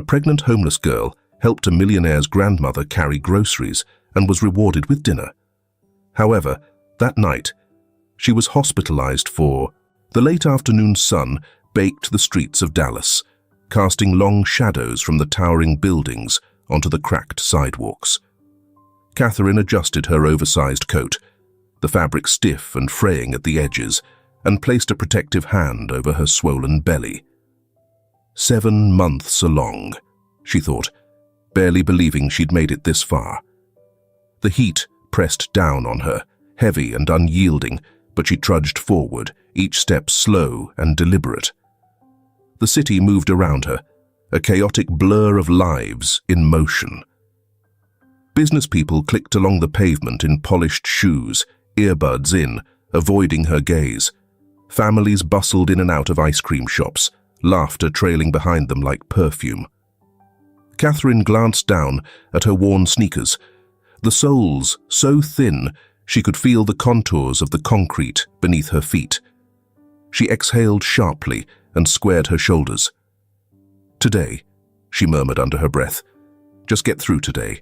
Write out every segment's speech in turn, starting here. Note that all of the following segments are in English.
pregnant homeless girl helped a millionaire's grandmother carry groceries and was rewarded with dinner. However, that night, she was hospitalized for the late afternoon sun baked the streets of Dallas, casting long shadows from the towering buildings onto the cracked sidewalks. Catherine adjusted her oversized coat, the fabric stiff and fraying at the edges, and placed a protective hand over her swollen belly. 7 months along, she thought, barely believing she'd made it this far. The heat pressed down on her, heavy and unyielding, but she trudged forward, each step slow and deliberate. The city moved around her, a chaotic blur of lives in motion. Business people clicked along the pavement in polished shoes, earbuds in, avoiding her gaze. Families bustled in and out of ice cream shops, laughter trailing behind them like perfume. Catherine glanced down at her worn sneakers, the soles so thin she could feel the contours of the concrete beneath her feet. She exhaled sharply and squared her shoulders. "Today," she murmured under her breath. "Just get through today."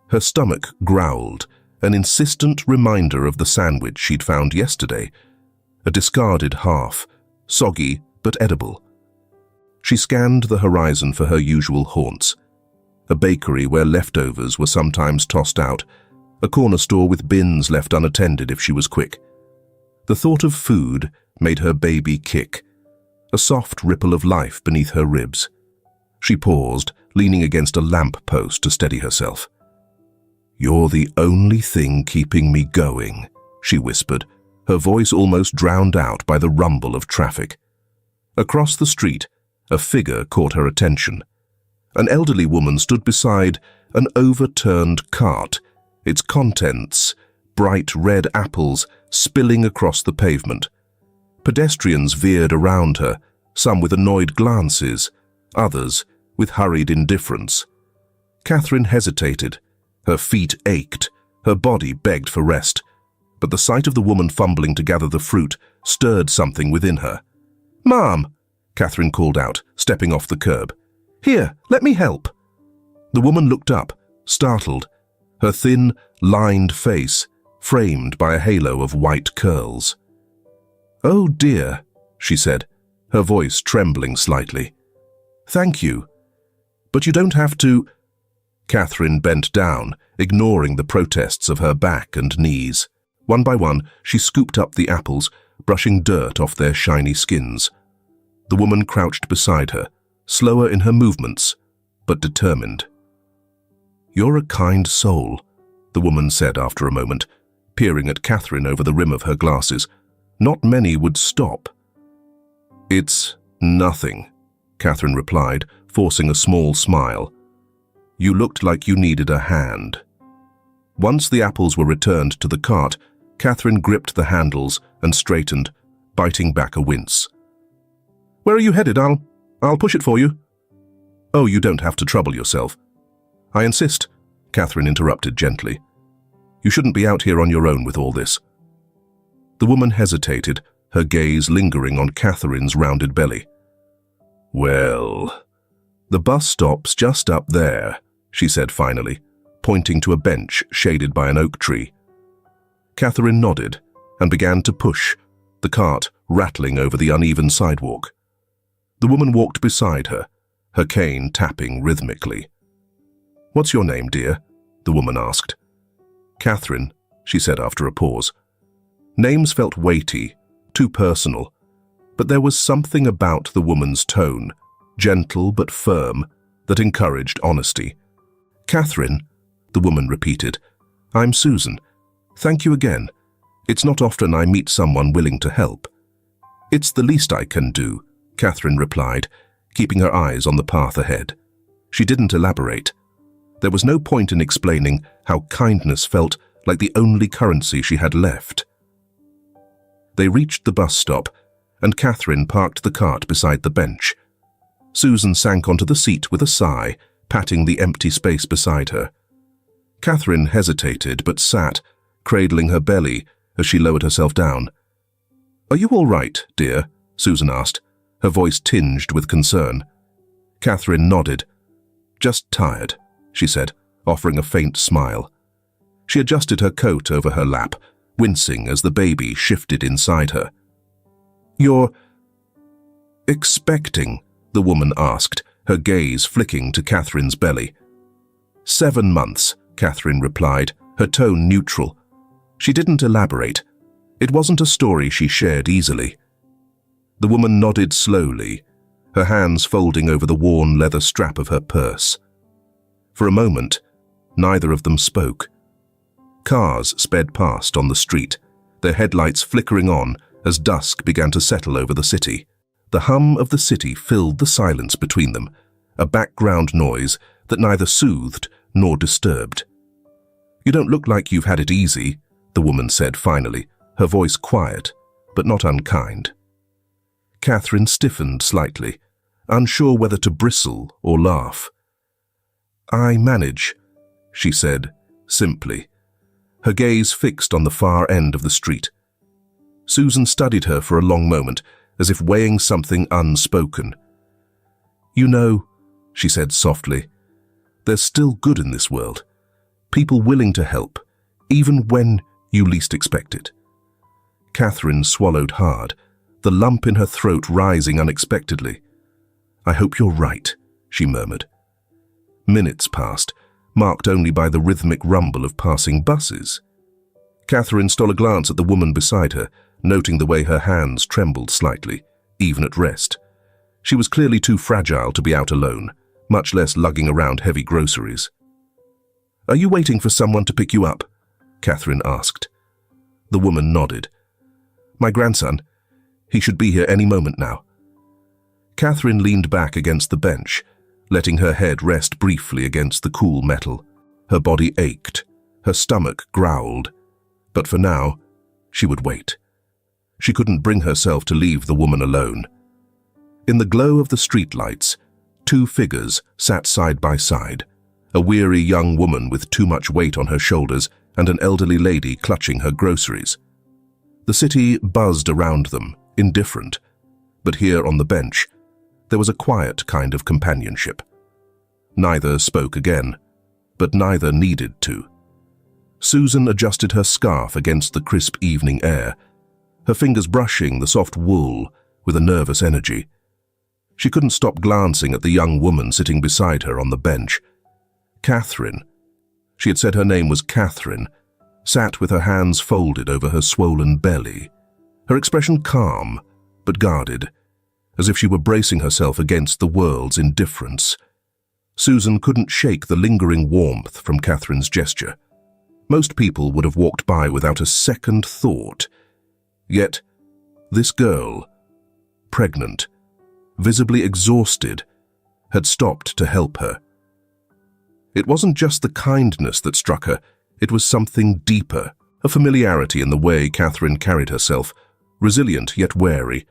Her stomach growled, an insistent reminder of the sandwich she'd found yesterday, a discarded half, soggy but edible. She scanned the horizon for her usual haunts, a bakery where leftovers were sometimes tossed out, a corner store with bins left unattended if she was quick. The thought of food made her baby kick, a soft ripple of life beneath her ribs. She paused, leaning against a lamp post to steady herself. "You're the only thing keeping me going," she whispered, her voice almost drowned out by the rumble of traffic. Across the street, a figure caught her attention. An elderly woman stood beside an overturned cart, its contents, bright red apples, spilling across the pavement. Pedestrians veered around her, some with annoyed glances, others with hurried indifference. Catherine hesitated. Her feet ached, her body begged for rest, but the sight of the woman fumbling to gather the fruit stirred something within her. "Ma'am," Catherine called out, stepping off the curb. "Here, let me help." The woman looked up, startled, her thin, lined face framed by a halo of white curls. "Oh dear," she said, her voice trembling slightly. "Thank you. But you don't have to—" Catherine bent down, ignoring the protests of her back and knees. One by one, she scooped up the apples, brushing dirt off their shiny skins. The woman crouched beside her, slower in her movements, but determined. "You're a kind soul," the woman said after a moment, peering at Catherine over the rim of her glasses. "Not many would stop." "It's nothing," Catherine replied, forcing a small smile. "You looked like you needed a hand." Once the apples were returned to the cart, Catherine gripped the handles and straightened, biting back a wince. "Where are you headed? I'll push it for you." "Oh, you don't have to trouble yourself." "I insist," Catherine interrupted gently. "You shouldn't be out here on your own with all this." The woman hesitated, her gaze lingering on Catherine's rounded belly. "Well, the bus stop's just up there," she said finally, pointing to a bench shaded by an oak tree. Catherine nodded and began to push, the cart rattling over the uneven sidewalk. The woman walked beside her, her cane tapping rhythmically. "What's your name, dear?" the woman asked. "Catherine," she said after a pause. Names felt weighty, too personal, but there was something about the woman's tone, gentle but firm, that encouraged honesty. "Catherine," the woman repeated. "I'm Susan. Thank you again. It's not often I meet someone willing to help." "It's the least I can do," Catherine replied, keeping her eyes on the path ahead. She didn't elaborate. There was no point in explaining how kindness felt like the only currency she had left. They reached the bus stop, and Catherine parked the cart beside the bench. Susan sank onto the seat with a sigh, patting the empty space beside her. Catherine hesitated but sat, cradling her belly as she lowered herself down. "Are you all right, dear?" Susan asked, her voice tinged with concern. Catherine nodded, Just tired, she said, offering a faint smile. She adjusted her coat over her lap, wincing as the baby shifted inside her. "You're expecting?" the woman asked, her gaze flicking to Catherine's belly. 7 months, Catherine replied, her tone neutral. She didn't elaborate. It wasn't a story she shared easily. The woman nodded slowly, her hands folding over the worn leather strap of her purse. For a moment, neither of them spoke. Cars sped past on the street, their headlights flickering on as dusk began to settle over the city. The hum of the city filled the silence between them, a background noise that neither soothed nor disturbed. "You don't look like you've had it easy," the woman said finally, her voice quiet, but not unkind. Catherine stiffened slightly, unsure whether to bristle or laugh. "I manage," she said, simply, her gaze fixed on the far end of the street. Susan studied her for a long moment, as if weighing something unspoken. "You know," she said softly, "there's still good in this world. People willing to help, even when you least expect it." Catherine swallowed hard, the lump in her throat rising unexpectedly. "I hope you're right," she murmured. Minutes passed, marked only by the rhythmic rumble of passing buses. Catherine stole a glance at the woman beside her, noting the way her hands trembled slightly, even at rest. She was clearly too fragile to be out alone, much less lugging around heavy groceries. "Are you waiting for someone to pick you up?" Catherine asked. The woman nodded. "My grandson. He should be here any moment now." Catherine leaned back against the bench, letting her head rest briefly against the cool metal. Her body ached, her stomach growled. But for now, she would wait. She couldn't bring herself to leave the woman alone. In the glow of the streetlights, 2 figures sat side by side, a weary young woman with too much weight on her shoulders and an elderly lady clutching her groceries. The city buzzed around them, indifferent, but here on the bench, there was a quiet kind of companionship. Neither spoke again, but neither needed to. Susan adjusted her scarf against the crisp evening air, her fingers brushing the soft wool with a nervous energy. She couldn't stop glancing at the young woman sitting beside her on the bench. Catherine, she had said her name was Catherine, sat with her hands folded over her swollen belly, her expression calm but guarded, as if she were bracing herself against the world's indifference. Susan couldn't shake the lingering warmth from Catherine's gesture. Most people would have walked by without a second thought. Yet, this girl, pregnant, visibly exhausted, had stopped to help her. It wasn't just the kindness that struck her, it was something deeper, a familiarity in the way Catherine carried herself, resilient yet wary,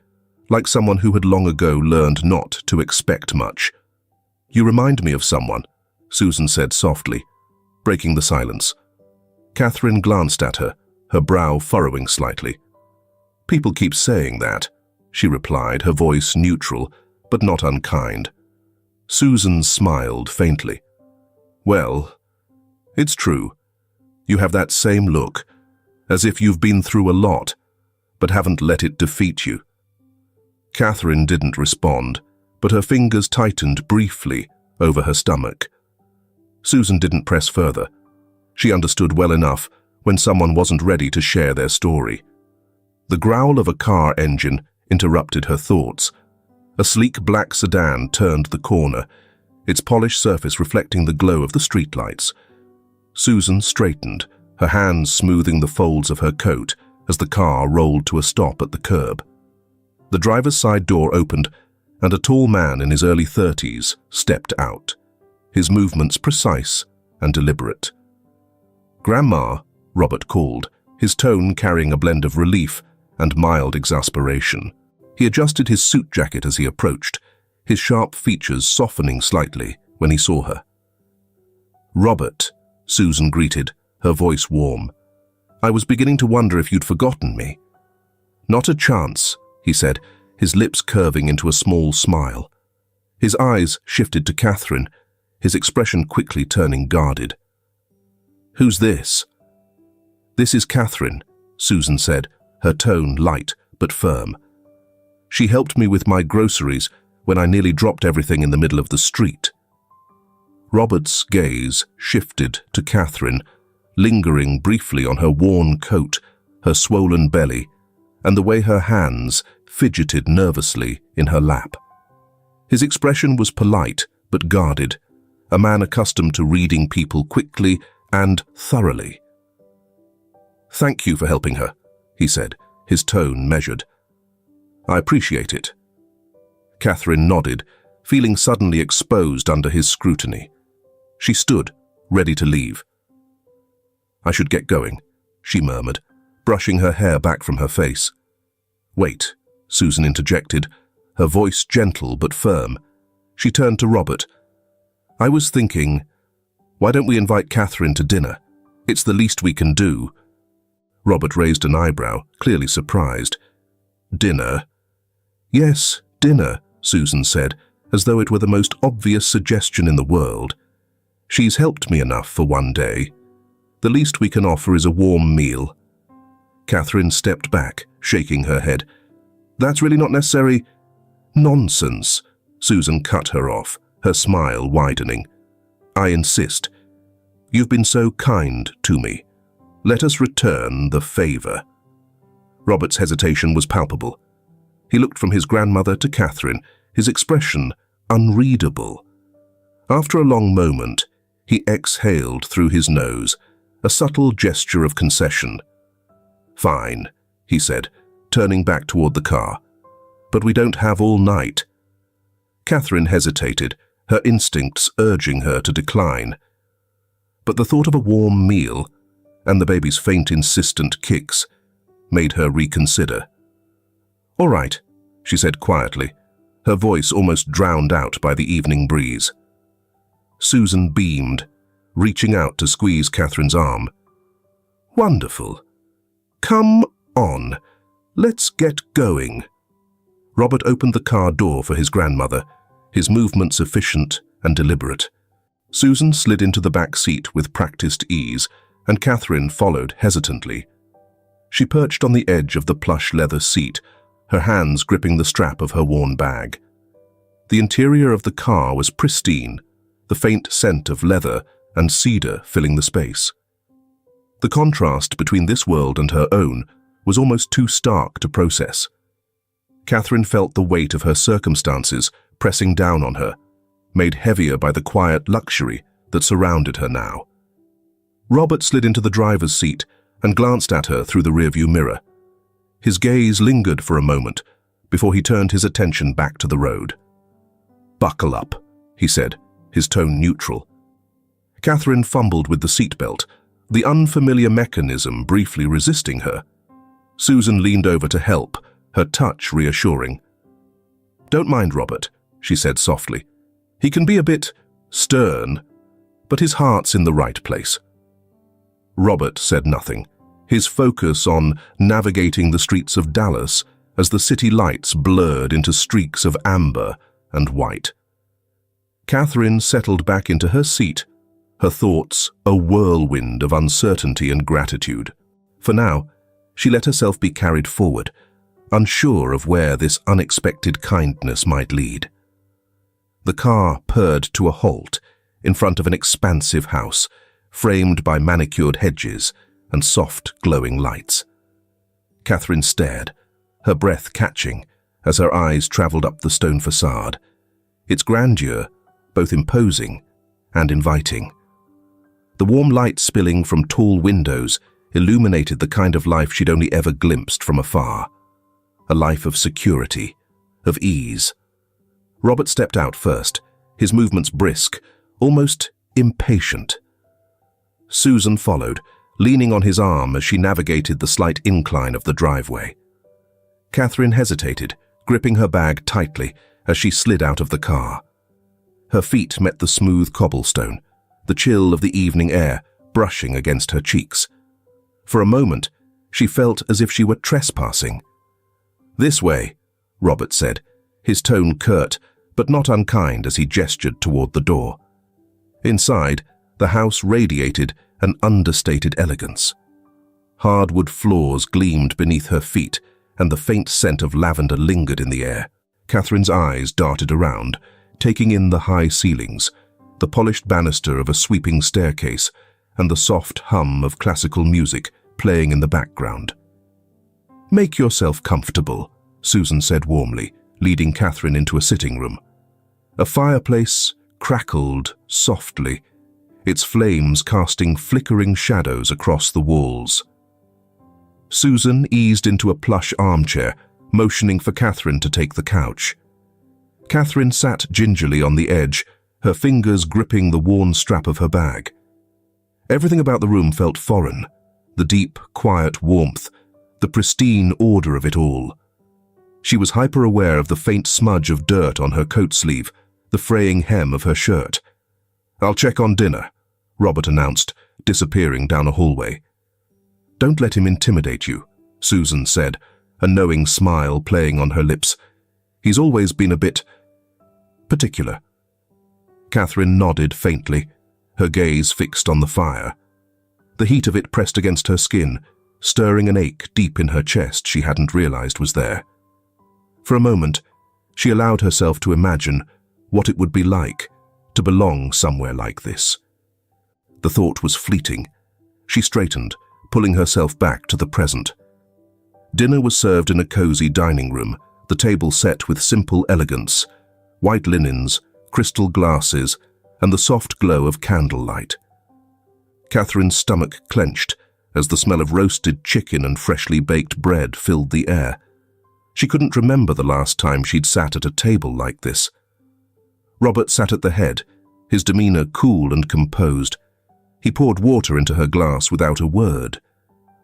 like someone who had long ago learned not to expect much. "You remind me of someone," Susan said softly, breaking the silence. Catherine glanced at her, her brow furrowing slightly. "People keep saying that," she replied, her voice neutral, but not unkind. Susan smiled faintly. "Well, it's true. You have that same look, as if you've been through a lot, but haven't let it defeat you." Catherine didn't respond, but her fingers tightened briefly over her stomach. Susan didn't press further. She understood well enough when someone wasn't ready to share their story. The growl of a car engine interrupted her thoughts. A sleek black sedan turned the corner, its polished surface reflecting the glow of the streetlights. Susan straightened, her hands smoothing the folds of her coat as the car rolled to a stop at the curb. The driver's side door opened, and a tall man in his early 30s stepped out, his movements precise and deliberate. "Grandma," Robert called, his tone carrying a blend of relief and mild exasperation. He adjusted his suit jacket as he approached, his sharp features softening slightly when he saw her. "Robert," Susan greeted, her voice warm. "I was beginning to wonder if you'd forgotten me." "Not a chance," he said, his lips curving into a small smile. His eyes shifted to Catherine, his expression quickly turning guarded. "Who's this?" "This is Catherine," Susan said, her tone light but firm. "She helped me with my groceries when I nearly dropped everything in the middle of the street." Robert's gaze shifted to Catherine, lingering briefly on her worn coat, her swollen belly, and the way her hands fidgeted nervously in her lap. His expression was polite but guarded, a man accustomed to reading people quickly and thoroughly. "Thank you for helping her," he said, his tone measured. "I appreciate it." Catherine nodded, feeling suddenly exposed under his scrutiny. She stood, ready to leave. "I should get going," she murmured, brushing her hair back from her face. "Wait," Susan interjected, her voice gentle but firm. She turned to Robert. "I was thinking, why don't we invite Catherine to dinner? It's the least we can do." Robert raised an eyebrow, clearly surprised. "Dinner?" "Yes, dinner," Susan said, as though it were the most obvious suggestion in the world. "She's helped me enough for one day. The least we can offer is a warm meal." Catherine stepped back, shaking her head. "That's really not necessary." "Nonsense," Susan cut her off, her smile widening. "I insist. You've been so kind to me. Let us return the favor." Robert's hesitation was palpable. He looked from his grandmother to Catherine, his expression unreadable. After a long moment, he exhaled through his nose, a subtle gesture of concession. "Fine," he said, turning back toward the car. "But we don't have all night." Catherine hesitated, her instincts urging her to decline. But the thought of a warm meal, and the baby's faint, insistent kicks, made her reconsider. "All right," she said quietly, her voice almost drowned out by the evening breeze. Susan beamed, reaching out to squeeze Catherine's arm. "Wonderful. Come on, let's get going." Robert opened the car door for his grandmother, his movements efficient and deliberate. Susan slid into the back seat with practiced ease, and Catherine followed hesitantly. She perched on the edge of the plush leather seat, her hands gripping the strap of her worn bag. The interior of the car was pristine, the faint scent of leather and cedar filling the space. The contrast between this world and her own was almost too stark to process. Catherine felt the weight of her circumstances pressing down on her, made heavier by the quiet luxury that surrounded her now. Robert slid into the driver's seat and glanced at her through the rearview mirror. His gaze lingered for a moment before he turned his attention back to the road. "Buckle up," he said, his tone neutral. Catherine fumbled with the seatbelt, the unfamiliar mechanism briefly resisting her. Susan leaned over to help, her touch reassuring. "Don't mind Robert," she said softly. "He can be a bit stern, but his heart's in the right place." Robert said nothing, his focus on navigating the streets of Dallas as the city lights blurred into streaks of amber and white. Catherine settled back into her seat, her thoughts a whirlwind of uncertainty and gratitude. For now, she let herself be carried forward, unsure of where this unexpected kindness might lead. The car purred to a halt in front of an expansive house, framed by manicured hedges and soft, glowing lights. Catherine stared, her breath catching as her eyes traveled up the stone facade, its grandeur both imposing and inviting. The warm light spilling from tall windows illuminated the kind of life she'd only ever glimpsed from afar, a life of security, of ease. Robert stepped out first, his movements brisk, almost impatient. Susan followed, leaning on his arm as she navigated the slight incline of the driveway. Catherine hesitated, gripping her bag tightly as she slid out of the car. Her feet met the smooth cobblestone, the chill of the evening air brushing against her cheeks. For a moment, she felt as if she were trespassing. "This way," Robert said, his tone curt but not unkind as he gestured toward the door. Inside, the house radiated an understated elegance. Hardwood floors gleamed beneath her feet, and the faint scent of lavender lingered in the air. Catherine's eyes darted around, taking in the high ceilings, the polished banister of a sweeping staircase, and the soft hum of classical music playing in the background. "Make yourself comfortable," Susan said warmly, leading Catherine into a sitting room. A fireplace crackled softly, its flames casting flickering shadows across the walls. Susan eased into a plush armchair, motioning for Catherine to take the couch. Catherine sat gingerly on the edge, her fingers gripping the worn strap of her bag. Everything about the room felt foreign, the deep, quiet warmth, the pristine order of it all. She was hyper-aware of the faint smudge of dirt on her coat sleeve, the fraying hem of her shirt. "I'll check on dinner," Robert announced, disappearing down a hallway. "Don't let him intimidate you," Susan said, a knowing smile playing on her lips. "He's always been a bit particular." Catherine nodded faintly, her gaze fixed on the fire. The heat of it pressed against her skin, stirring an ache deep in her chest she hadn't realized was there. For a moment, she allowed herself to imagine what it would be like to belong somewhere like this. The thought was fleeting. She straightened, pulling herself back to the present. Dinner was served in a cozy dining room, the table set with simple elegance, white linens, crystal glasses, and the soft glow of candlelight. Catherine's stomach clenched as the smell of roasted chicken and freshly baked bread filled the air. She couldn't remember the last time she'd sat at a table like this. Robert sat at the head, his demeanor cool and composed. He poured water into her glass without a word,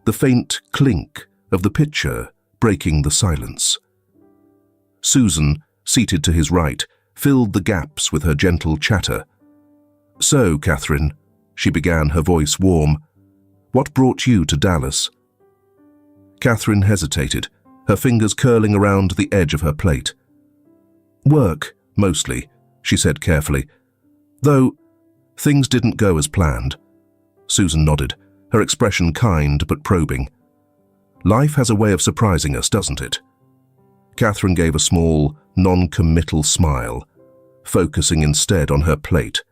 the faint clink of the pitcher breaking the silence. Susan, seated to his right, filled the gaps with her gentle chatter. "So, Catherine," she began, her voice warm, "what brought you to Dallas?" Catherine hesitated, her fingers curling around the edge of her plate. "Work, mostly," she said carefully. "Though things didn't go as planned." Susan nodded, her expression kind but probing. "Life has a way of surprising us, doesn't it?" Catherine gave a small, non-committal smile, focusing instead on her plate.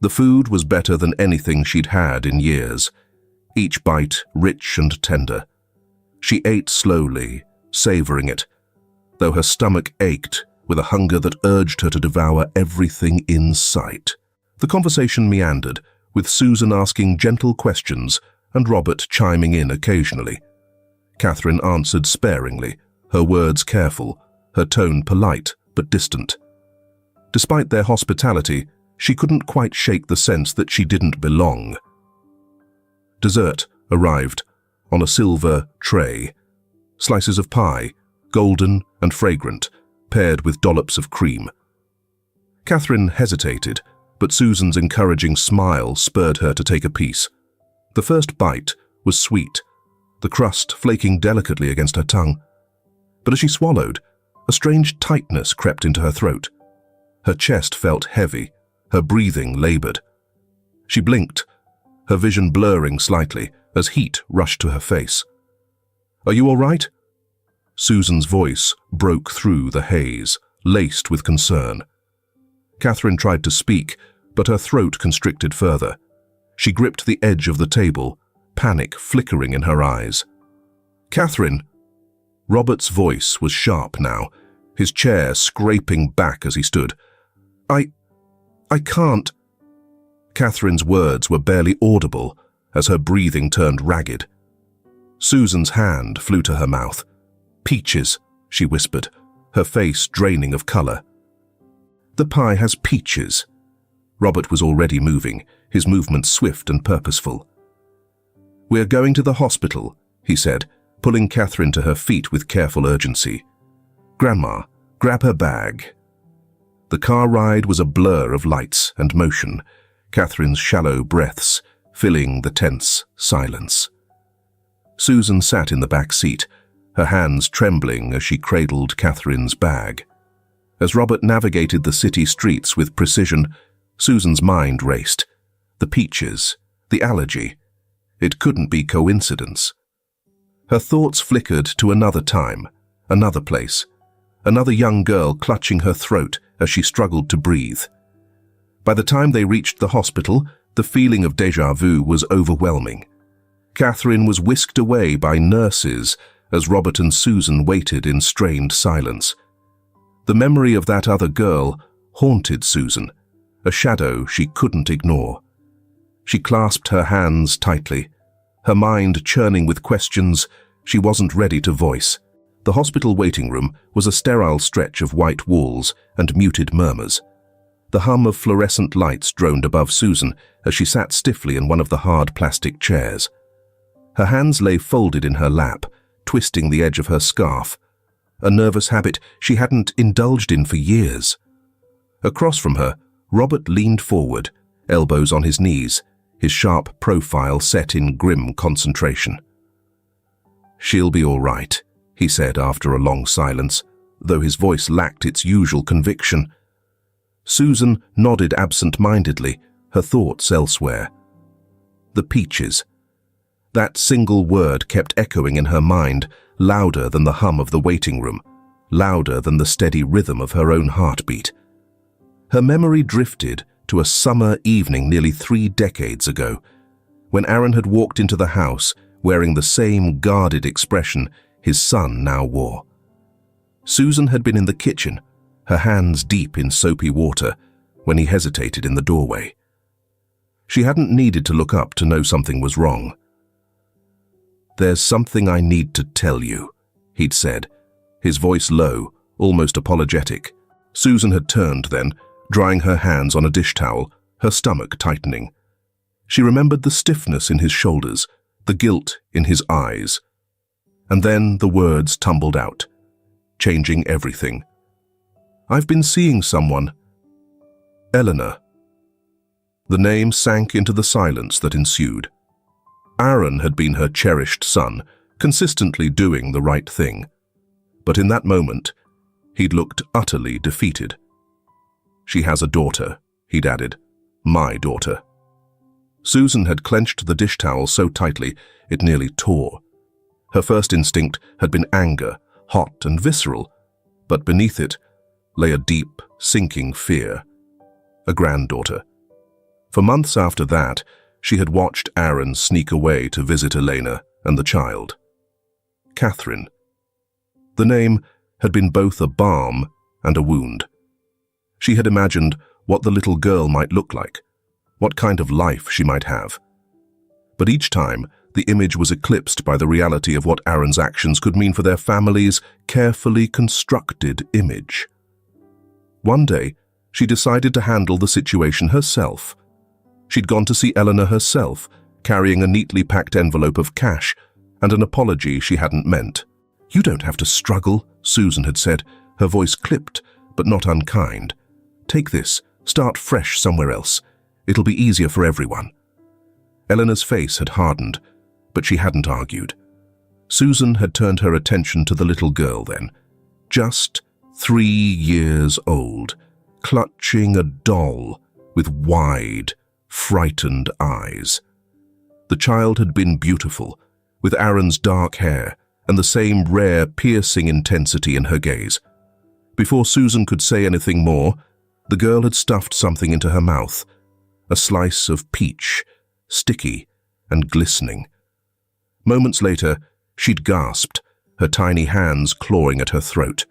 The food was better than anything she'd had in years, each bite rich and tender. She ate slowly, savoring it, though her stomach ached with a hunger that urged her to devour everything in sight. The conversation meandered, with Susan asking gentle questions and Robert chiming in occasionally. Catherine answered sparingly, her words careful, her tone polite but distant. Despite their hospitality, she couldn't quite shake the sense that she didn't belong. Dessert arrived on a silver tray. Slices of pie, golden and fragrant, paired with dollops of cream. Catherine hesitated, but Susan's encouraging smile spurred her to take a piece. The first bite was sweet, the crust flaking delicately against her tongue. But as she swallowed, a strange tightness crept into her throat. Her chest felt heavy, her breathing labored. She blinked, her vision blurring slightly as heat rushed to her face. "Are you all right?" Susan's voice broke through the haze, laced with concern. Catherine tried to speak, but her throat constricted further. She gripped the edge of the table, panic flickering in her eyes. "Catherine!" Robert's voice was sharp now, his chair scraping back as he stood. I can't." Catherine's words were barely audible as her breathing turned ragged. Susan's hand flew to her mouth. "Peaches," she whispered, her face draining of color. "The pie has peaches." Robert was already moving, his movements swift and purposeful. "We're going to the hospital," he said, pulling Catherine to her feet with careful urgency. "Grandma, grab her bag." The car ride was a blur of lights and motion, Catherine's shallow breaths filling the tense silence. Susan sat in the back seat, her hands trembling as she cradled Catherine's bag. As Robert navigated the city streets with precision, Susan's mind raced. The peaches, the allergy. It couldn't be coincidence. Her thoughts flickered to another time, another place, another young girl clutching her throat as she struggled to breathe. By the time they reached the hospital, the feeling of déjà vu was overwhelming. Catherine was whisked away by nurses as Robert and Susan waited in strained silence. The memory of that other girl haunted Susan, a shadow she couldn't ignore. She clasped her hands tightly, her mind churning with questions she wasn't ready to voice. The hospital waiting room was a sterile stretch of white walls and muted murmurs. The hum of fluorescent lights droned above Susan as she sat stiffly in one of the hard plastic chairs. Her hands lay folded in her lap, twisting the edge of her scarf, a nervous habit she hadn't indulged in for years. Across from her, Robert leaned forward, elbows on his knees, his sharp profile set in grim concentration. "She'll be all right," he said after a long silence, though his voice lacked its usual conviction. Susan nodded absent-mindedly, her thoughts elsewhere. The peaches. That single word kept echoing in her mind, louder than the hum of the waiting room, louder than the steady rhythm of her own heartbeat. Her memory drifted to a summer evening nearly 3 decades ago, when Aaron had walked into the house wearing the same guarded expression his son now wore. Susan had been in the kitchen, her hands deep in soapy water, when he hesitated in the doorway. She hadn't needed to look up to know something was wrong. "There's something I need to tell you," he'd said, his voice low, almost apologetic. Susan had turned then, drying her hands on a dish towel, her stomach tightening. She remembered the stiffness in his shoulders, the guilt in his eyes. And then the words tumbled out, changing everything. "I've been seeing someone. Eleanor." The name sank into the silence that ensued. Aaron had been her cherished son, consistently doing the right thing. But in that moment, he'd looked utterly defeated. "She has a daughter," he'd added. "My daughter." Susan had clenched the dish towel so tightly it nearly tore. Her first instinct had been anger, hot and visceral, but beneath it lay a deep, sinking fear. A granddaughter. For months after that, she had watched Aaron sneak away to visit Elena and the child. Catherine. The name had been both a balm and a wound. She had imagined what the little girl might look like, what kind of life she might have. But each time, the image was eclipsed by the reality of what Aaron's actions could mean for their family's carefully constructed image. One day, she decided to handle the situation herself. She'd gone to see Eleanor herself, carrying a neatly packed envelope of cash and an apology she hadn't meant. "You don't have to struggle," Susan had said, her voice clipped, but not unkind. "Take this, start fresh somewhere else. It'll be easier for everyone." Eleanor's face had hardened, but she hadn't argued. Susan had turned her attention to the little girl then, just 3 years old, clutching a doll with wide, frightened eyes. The child had been beautiful, with Aaron's dark hair and the same rare, piercing intensity in her gaze. Before Susan could say anything more, the girl had stuffed something into her mouth, a slice of peach, sticky and glistening. Moments later, she'd gasped, her tiny hands clawing at her throat.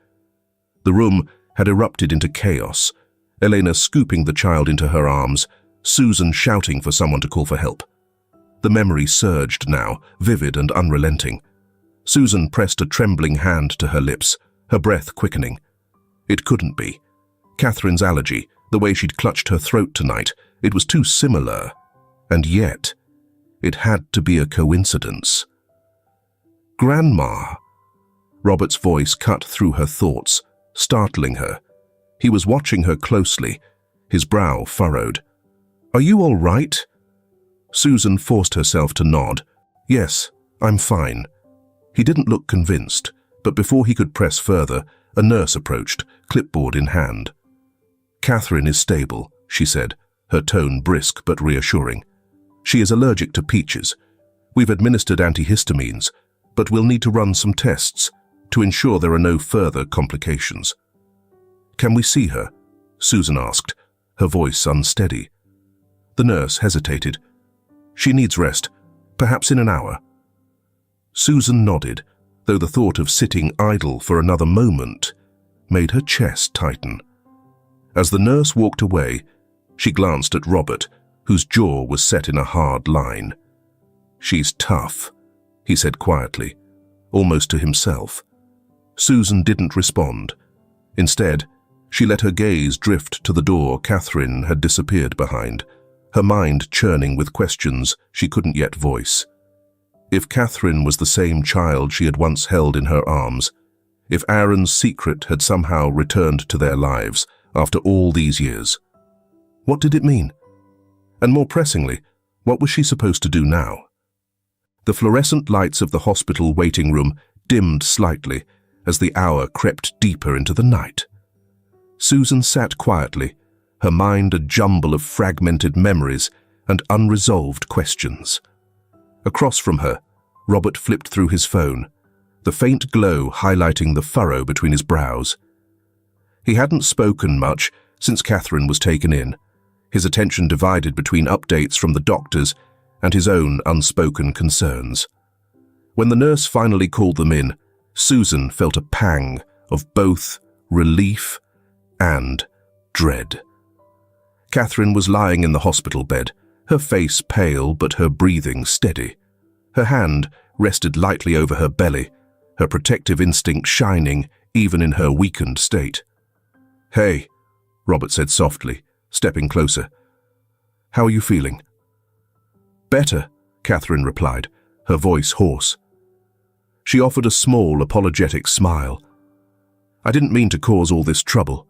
The room had erupted into chaos, Elena scooping the child into her arms, Susan shouting for someone to call for help. The memory surged now, vivid and unrelenting. Susan pressed a trembling hand to her lips, her breath quickening. It couldn't be. Catherine's allergy, the way she'd clutched her throat tonight, it was too similar. And yet, it had to be a coincidence. "Grandma." Robert's voice cut through her thoughts, startling her. He was watching her closely, his brow furrowed. "Are you all right?" Susan forced herself to nod. "Yes, I'm fine." He didn't look convinced, but before he could press further, a nurse approached, clipboard in hand. "Catherine is stable," she said, her tone brisk but reassuring. "She is allergic to peaches. We've administered antihistamines, but we'll need to run some tests to ensure there are no further complications." "Can we see her?" Susan asked, her voice unsteady. The nurse hesitated. "She needs rest, perhaps in an hour." Susan nodded, though the thought of sitting idle for another moment made her chest tighten. As the nurse walked away, she glanced at Robert, whose jaw was set in a hard line. "She's tough," he said quietly, almost to himself. Susan didn't respond. Instead, she let her gaze drift to the door Catherine had disappeared behind, her mind churning with questions she couldn't yet voice. If Catherine was the same child she had once held in her arms, if Aaron's secret had somehow returned to their lives after all these years, what did it mean? And more pressingly, what was she supposed to do now? The fluorescent lights of the hospital waiting room dimmed slightly as the hour crept deeper into the night. Susan sat quietly, her mind a jumble of fragmented memories and unresolved questions. Across from her, Robert flipped through his phone, the faint glow highlighting the furrow between his brows. He hadn't spoken much since Catherine was taken in, his attention divided between updates from the doctors and his own unspoken concerns. When the nurse finally called them in, Susan felt a pang of both relief and dread. Catherine was lying in the hospital bed, her face pale but her breathing steady. Her hand rested lightly over her belly, her protective instinct shining even in her weakened state. "Hey," Robert said softly, stepping closer. "How are you feeling?" "Better," Catherine replied, her voice hoarse. She offered a small, apologetic smile. "I didn't mean to cause all this trouble."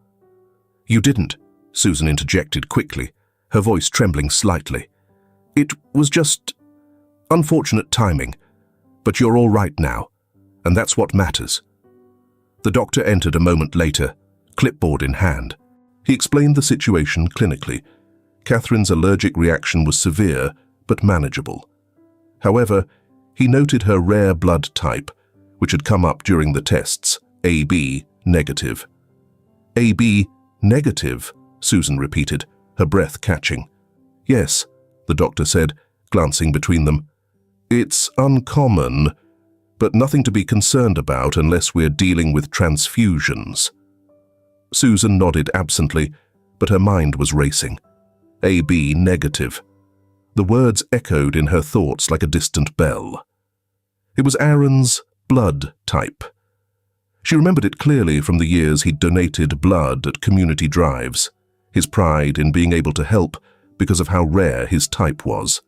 "You didn't," Susan interjected quickly, her voice trembling slightly. "It was just unfortunate timing, but you're all right now, and that's what matters." The doctor entered a moment later, clipboard in hand. He explained the situation clinically. Catherine's allergic reaction was severe, but manageable. However, he noted her rare blood type, which had come up during the tests, AB negative. "AB negative," Susan repeated, her breath catching. "Yes," the doctor said, glancing between them. "It's uncommon, but nothing to be concerned about unless we're dealing with transfusions." Susan nodded absently, but her mind was racing. AB negative. The words echoed in her thoughts like a distant bell. It was Aaron's blood type. She remembered it clearly from the years he'd donated blood at community drives, his pride in being able to help because of how rare his type was.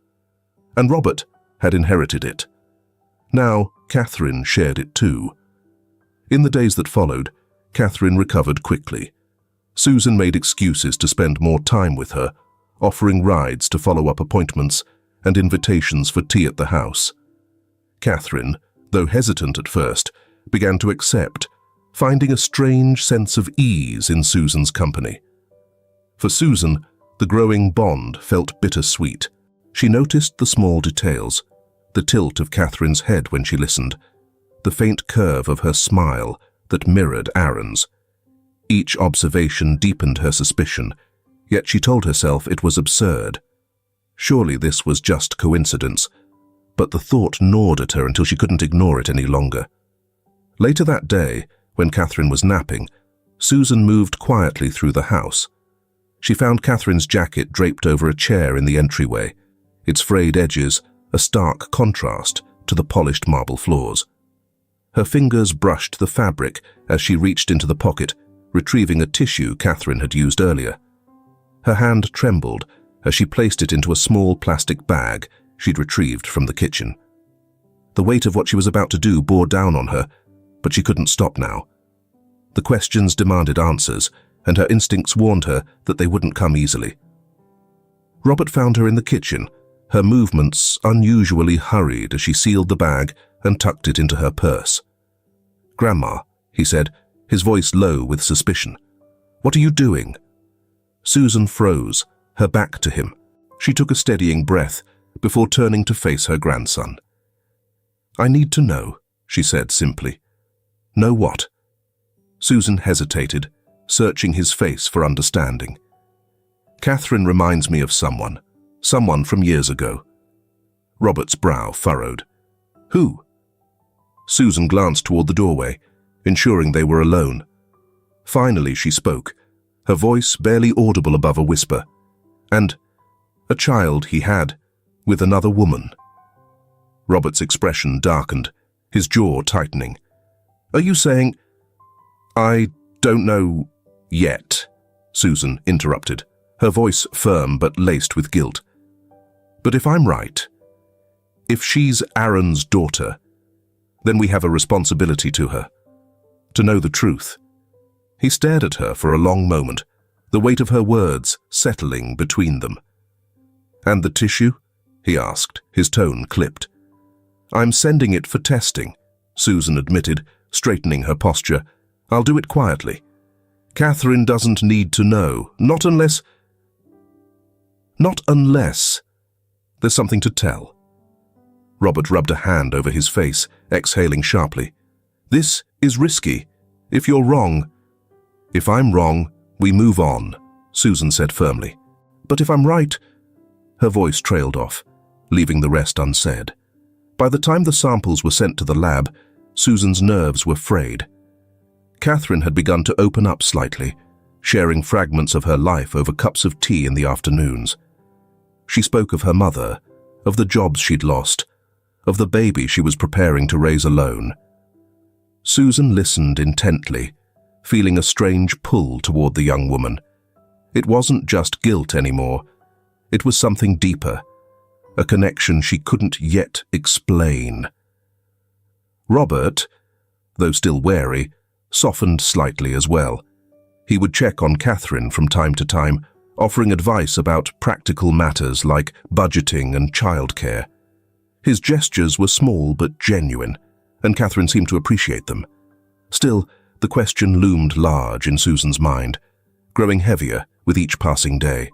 And Robert had inherited it. Now, Catherine shared it too. In the days that followed, Catherine recovered quickly. Susan made excuses to spend more time with her, offering rides to follow-up appointments and invitations for tea at the house. Catherine, though hesitant at first, began to accept, finding a strange sense of ease in Susan's company. For Susan, the growing bond felt bittersweet. She noticed the small details, the tilt of Catherine's head when she listened, the faint curve of her smile that mirrored Aaron's. Each observation deepened her suspicion, yet she told herself it was absurd. Surely this was just coincidence, but the thought gnawed at her until she couldn't ignore it any longer. Later that day, when Catherine was napping, Susan moved quietly through the house. She found Catherine's jacket draped over a chair in the entryway, its frayed edges a stark contrast to the polished marble floors. Her fingers brushed the fabric as she reached into the pocket, retrieving a tissue Catherine had used earlier. Her hand trembled as she placed it into a small plastic bag she'd retrieved from the kitchen. The weight of what she was about to do bore down on her, but she couldn't stop now. The questions demanded answers, and her instincts warned her that they wouldn't come easily. Robert found her in the kitchen, her movements unusually hurried as she sealed the bag and tucked it into her purse. "Grandma," he said, his voice low with suspicion. "What are you doing?" Susan froze, her back to him. She took a steadying breath before turning to face her grandson. "I need to know," she said simply. "Know what?" Susan hesitated, searching his face for understanding. "Catherine reminds me of someone from years ago." Robert's brow furrowed. "Who?" Susan glanced toward the doorway, ensuring they were alone. Finally she spoke, her voice barely audible above a whisper. "And a child he had, with another woman." Robert's expression darkened, his jaw tightening. "Are you saying—" "I don't know yet," Susan interrupted, her voice firm but laced with guilt. "But if I'm right, if she's Aaron's daughter, then we have a responsibility to her, to know the truth." He stared at her for a long moment, the weight of her words settling between them. "And the tissue?" he asked, his tone clipped. "I'm sending it for testing," Susan admitted, straightening her posture. "I'll do it quietly. Catherine doesn't need to know, not unless there's something to tell." Robert rubbed a hand over his face, exhaling sharply. "This is risky. If you're wrong—" "If I'm wrong, we move on," Susan said firmly. "But if I'm right—" Her voice trailed off, leaving the rest unsaid. By the time the samples were sent to the lab, Susan's nerves were frayed. Catherine had begun to open up slightly, sharing fragments of her life over cups of tea in the afternoons. She spoke of her mother, of the jobs she'd lost, of the baby she was preparing to raise alone. Susan listened intently, feeling a strange pull toward the young woman. It wasn't just guilt anymore. It was something deeper, a connection she couldn't yet explain. Robert, though still wary, softened slightly as well. He would check on Catherine from time to time, offering advice about practical matters like budgeting and childcare. His gestures were small but genuine, and Catherine seemed to appreciate them. Still, the question loomed large in Susan's mind, growing heavier with each passing day.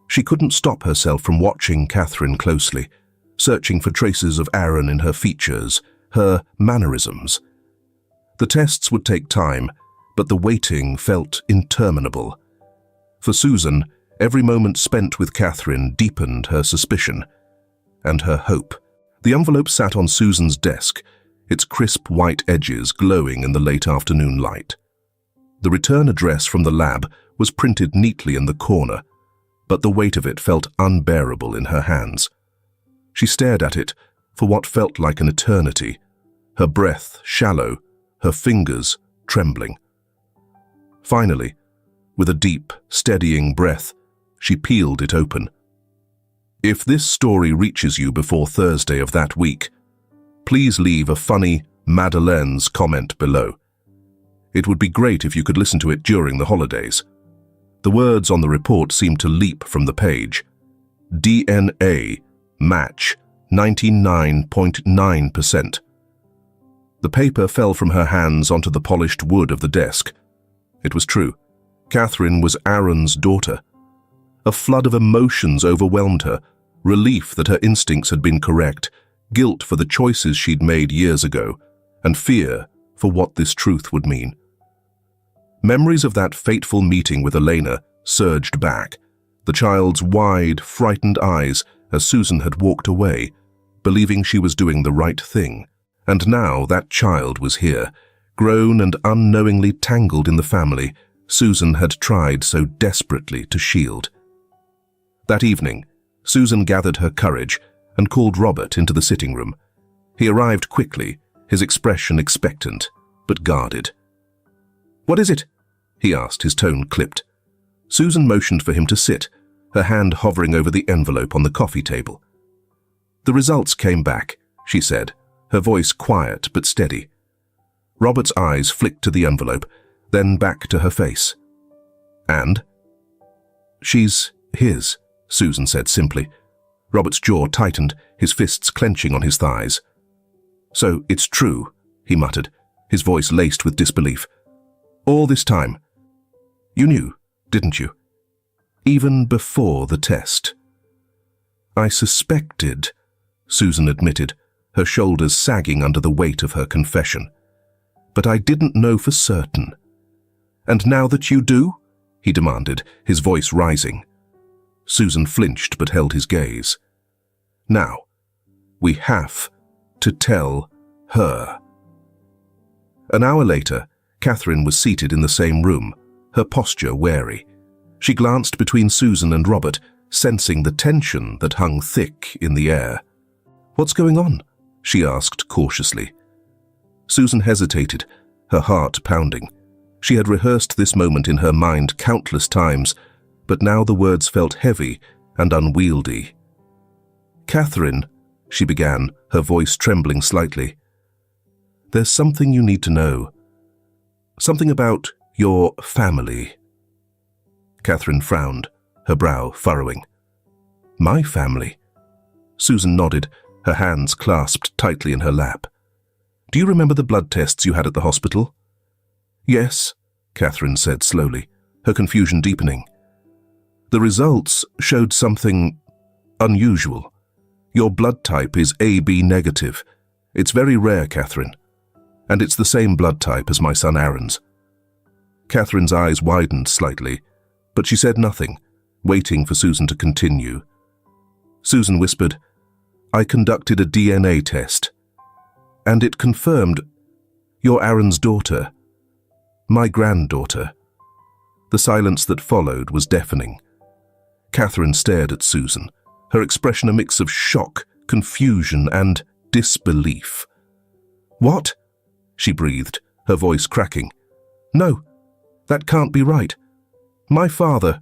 She couldn't stop herself from watching Catherine closely, searching for traces of Aaron in her features, her mannerisms. The tests would take time, but the waiting felt interminable. For Susan, every moment spent with Catherine deepened her suspicion and her hope. The envelope sat on Susan's desk, its crisp white edges glowing in the late afternoon light. The return address from the lab was printed neatly in the corner, but the weight of it felt unbearable in her hands. She stared at it for what felt like an eternity, her breath shallow, her fingers trembling. Finally, with a deep, steadying breath, she peeled it open. "If this story reaches you before Thursday of that week, please leave a funny Madeleine's comment below. It would be great if you could listen to it during the holidays." The words on the report seemed to leap from the page. DNA match 99.9%. The paper fell from her hands onto the polished wood of the desk. It was true. Catherine was Aaron's daughter. A flood of emotions overwhelmed her, relief that her instincts had been correct, guilt for the choices she'd made years ago, and fear for what this truth would mean. Memories of that fateful meeting with Elena surged back, the child's wide, frightened eyes as Susan had walked away, believing she was doing the right thing. And now that child was here, grown and unknowingly tangled in the family Susan had tried so desperately to shield. That evening, Susan gathered her courage and called Robert into the sitting room. He arrived quickly, his expression expectant, but guarded. "What is it?" he asked, his tone clipped. Susan motioned for him to sit, her hand hovering over the envelope on the coffee table. "The results came back," she said, her voice quiet but steady. Robert's eyes flicked to the envelope, then back to her face. "And?" "She's his," Susan said simply. Robert's jaw tightened, his fists clenching on his thighs. "So it's true," he muttered, his voice laced with disbelief. "All this time. You knew, didn't you?" even before the test. I suspected, Susan admitted, her shoulders sagging under the weight of her confession. But I didn't know for certain. And now that you do? He demanded, his voice rising. Susan flinched but held his gaze. Now, we have to tell her. An hour later, Catherine was seated in the same room, her posture wary. She glanced between Susan and Robert, sensing the tension that hung thick in the air. "What's going on?" she asked cautiously. Susan hesitated, her heart pounding. She had rehearsed this moment in her mind countless times, but now the words felt heavy and unwieldy. "Catherine," she began, her voice trembling slightly, "there's something you need to know. Something about your family." Catherine frowned, her brow furrowing. "My family?" Susan nodded, her hands clasped tightly in her lap. "Do you remember the blood tests you had at the hospital?" "Yes," Catherine said slowly, her confusion deepening. "The results showed something unusual. Your blood type is AB negative. It's very rare, Catherine. And it's the same blood type as my son Aaron's." Catherine's eyes widened slightly, but she said nothing, waiting for Susan to continue. Susan whispered, "I conducted a DNA test, and it confirmed you're Aaron's daughter, my granddaughter." The silence that followed was deafening. Catherine stared at Susan, her expression a mix of shock, confusion, and disbelief. "What?" she breathed, her voice cracking. "No, that can't be right. My father—"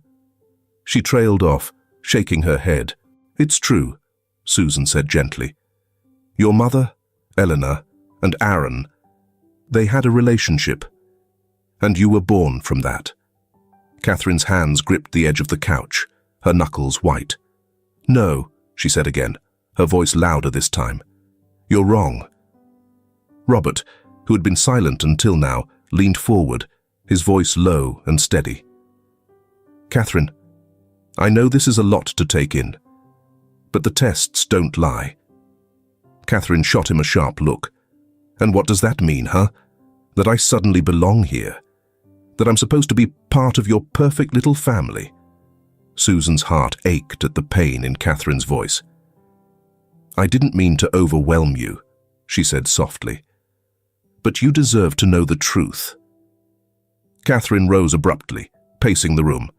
She trailed off, shaking her head. "It's true," Susan said gently. "Your mother, Eleanor, and Aaron, they had a relationship, and you were born from that." Catherine's hands gripped the edge of the couch, her knuckles white. "No," she said again, her voice louder this time. "You're wrong." Robert, who had been silent until now, leaned forward, his voice low and steady. "Catherine, I know this is a lot to take in, but the tests don't lie." Catherine shot him a sharp look. "And what does that mean, huh? That I suddenly belong here? That I'm supposed to be part of your perfect little family?" Susan's heart ached at the pain in Catherine's voice. "I didn't mean to overwhelm you," she said softly. "But you deserve to know the truth." Catherine rose abruptly, pacing the room.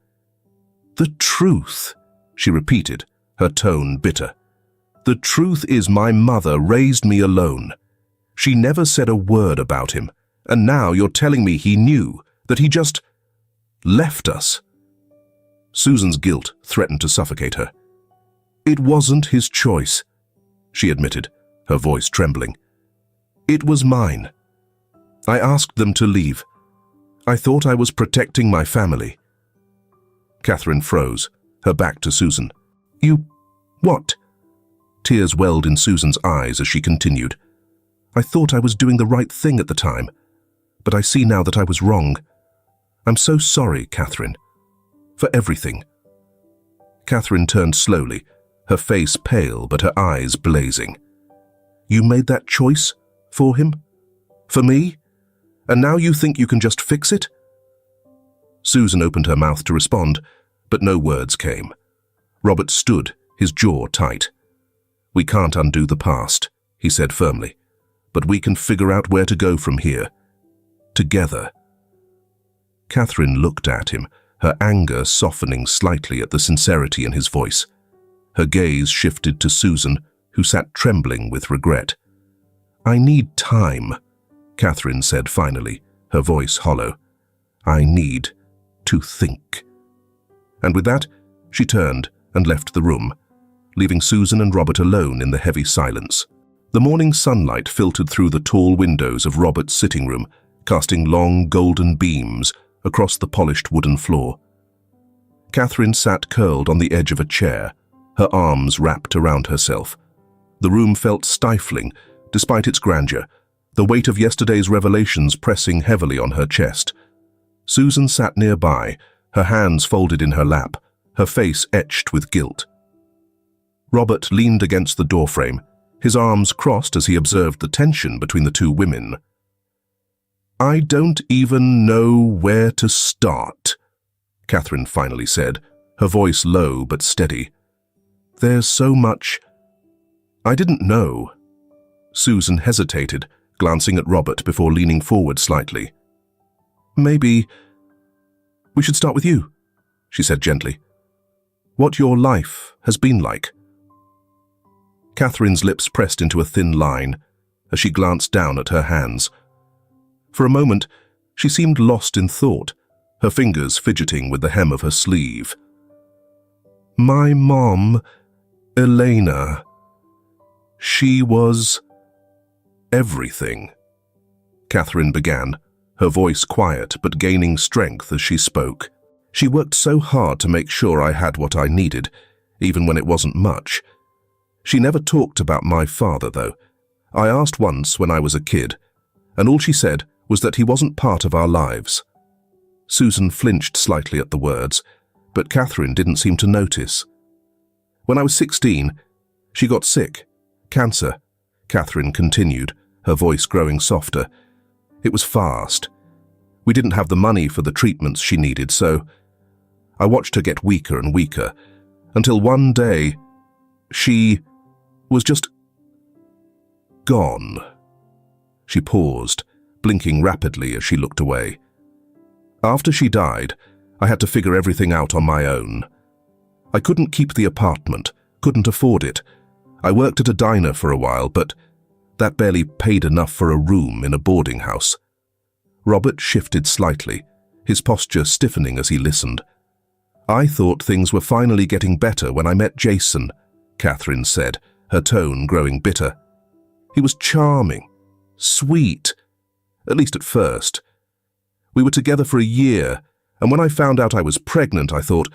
"The truth," she repeated, her tone bitter. "The truth is my mother raised me alone. She never said a word about him, and now you're telling me he knew, that he just left us." Susan's guilt threatened to suffocate her. "It wasn't his choice," she admitted, her voice trembling. "It was mine. I asked them to leave. I thought I was protecting my family." Catherine froze, her back to Susan. "You... what?" Tears welled in Susan's eyes as she continued. "I thought I was doing the right thing at the time, but I see now that I was wrong. I'm so sorry, Catherine, for everything." Catherine turned slowly, her face pale but her eyes blazing. "You made that choice for him? For me? And now you think you can just fix it?" Susan opened her mouth to respond, but no words came. Robert stood, his jaw tight. "We can't undo the past," he said firmly, "but we can figure out where to go from here. Together." Catherine looked at him, her anger softening slightly at the sincerity in his voice. Her gaze shifted to Susan, who sat trembling with regret. "I need time," Catherine said finally, her voice hollow. "I need to think." And with that, she turned and left the room, leaving Susan and Robert alone in the heavy silence. The morning sunlight filtered through the tall windows of Robert's sitting room, casting long golden beams across the polished wooden floor. Catherine sat curled on the edge of a chair, her arms wrapped around herself. The room felt stifling, despite its grandeur, the weight of yesterday's revelations pressing heavily on her chest. Susan sat nearby, her hands folded in her lap, her face etched with guilt. Robert leaned against the doorframe, his arms crossed as he observed the tension between the two women. "I don't even know where to start," Catherine finally said, her voice low but steady. "There's so much I didn't know." Susan hesitated, glancing at Robert before leaning forward slightly. "Maybe we should start with you," she said gently. "What your life has been like." Catherine's lips pressed into a thin line as she glanced down at her hands. For a moment, she seemed lost in thought, her fingers fidgeting with the hem of her sleeve. "My mom, Elena, she was everything," Catherine began, her voice quiet but gaining strength as she spoke. "She worked so hard to make sure I had what I needed, even when it wasn't much. She never talked about my father, though. I asked once when I was a kid, and all she said was that he wasn't part of our lives." Susan flinched slightly at the words, but Catherine didn't seem to notice. "When I was 16, she got sick. Cancer," Catherine continued, her voice growing softer. "It was fast. We didn't have the money for the treatments she needed, so I watched her get weaker and weaker, until one day she was just gone." She paused, blinking rapidly as she looked away. "After she died, I had to figure everything out on my own. I couldn't keep the apartment, couldn't afford it. I worked at a diner for a while, but that barely paid enough for a room in a boarding house." Robert shifted slightly, his posture stiffening as he listened. "I thought things were finally getting better when I met Jason," Catherine said, her tone growing bitter. "He was charming, sweet, at least at first. We were together for a year, and when I found out I was pregnant, I thought,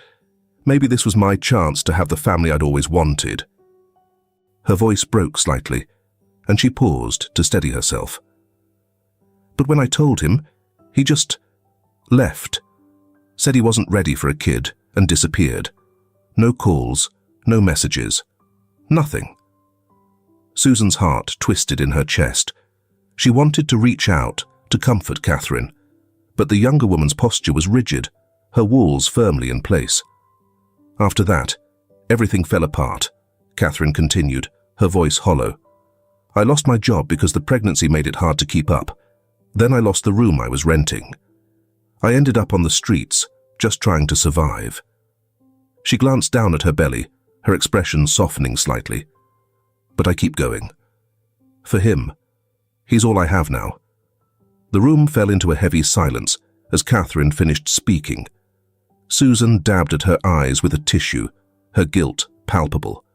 maybe this was my chance to have the family I'd always wanted." Her voice broke slightly, and she paused to steady herself. "But when I told him, he just left, said he wasn't ready for a kid, and disappeared. No calls, no messages, nothing." Susan's heart twisted in her chest. She wanted to reach out, to comfort Catherine, but the younger woman's posture was rigid, her walls firmly in place. "After that, everything fell apart," Catherine continued, her voice hollow. "I lost my job because the pregnancy made it hard to keep up. Then I lost the room I was renting. I ended up on the streets, just trying to survive." She glanced down at her belly, her expression softening slightly. "But I keep going. For him, he's all I have now." The room fell into a heavy silence as Catherine finished speaking. Susan dabbed at her eyes with a tissue, her guilt palpable.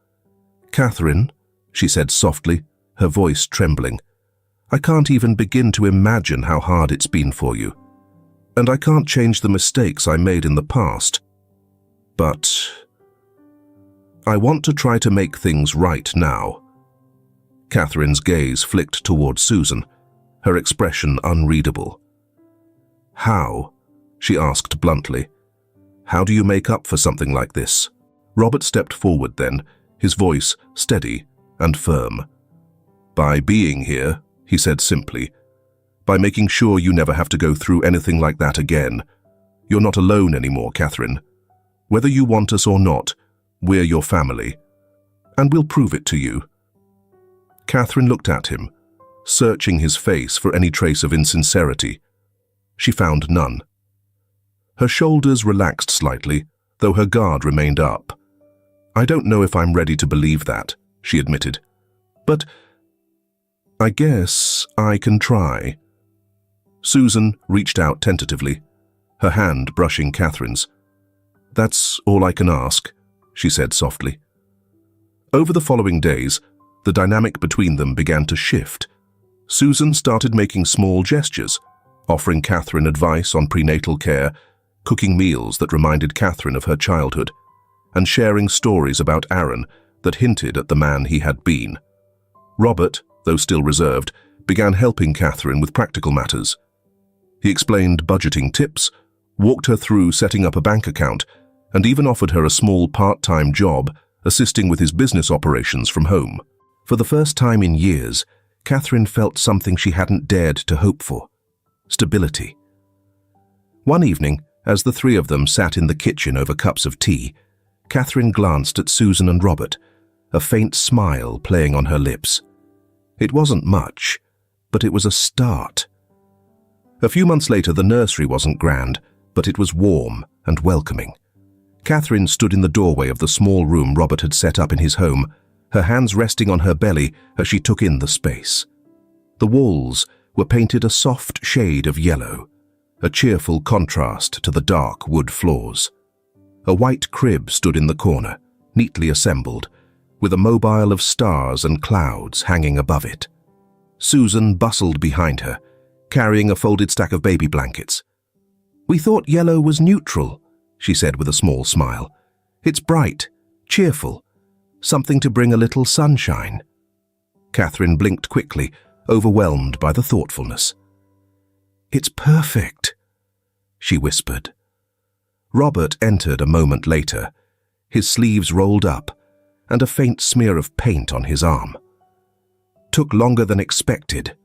"Catherine," she said softly, her voice trembling, "I can't even begin to imagine how hard it's been for you. And I can't change the mistakes I made in the past. But I want to try to make things right now." Catherine's gaze flicked toward Susan, her expression unreadable. "How?" she asked bluntly. "How do you make up for something like this?" Robert stepped forward then, his voice steady and firm. "By being here," he said simply. "By making sure you never have to go through anything like that again. You're not alone anymore, Catherine. Whether you want us or not, we're your family. And we'll prove it to you." Catherine looked at him, searching his face for any trace of insincerity. She found none. Her shoulders relaxed slightly, though her guard remained up. "I don't know if I'm ready to believe that," she admitted. "But I guess I can try." Susan reached out tentatively, her hand brushing Catherine's. "That's all I can ask," she said softly. Over the following days, the dynamic between them began to shift. Susan started making small gestures, offering Catherine advice on prenatal care, cooking meals that reminded Catherine of her childhood, and sharing stories about Aaron that hinted at the man he had been. Robert, though still reserved, began helping Catherine with practical matters. He explained budgeting tips, walked her through setting up a bank account, and even offered her a small part-time job assisting with his business operations from home. For the first time in years, Catherine felt something she hadn't dared to hope for: stability. One evening, as the three of them sat in the kitchen over cups of tea, Catherine glanced at Susan and Robert, a faint smile playing on her lips. It wasn't much, but it was a start. A few months later, the nursery wasn't grand, but it was warm and welcoming. Catherine stood in the doorway of the small room Robert had set up in his home, her hands resting on her belly as she took in the space. The walls were painted a soft shade of yellow, a cheerful contrast to the dark wood floors. A white crib stood in the corner, neatly assembled, with a mobile of stars and clouds hanging above it. Susan bustled behind her, carrying a folded stack of baby blankets. "We thought yellow was neutral," she said with a small smile. "It's bright, cheerful, something to bring a little sunshine." Catherine blinked quickly, overwhelmed by the thoughtfulness. "It's perfect," she whispered. Robert entered a moment later, his sleeves rolled up and a faint smear of paint on his arm. "Took longer than expected,"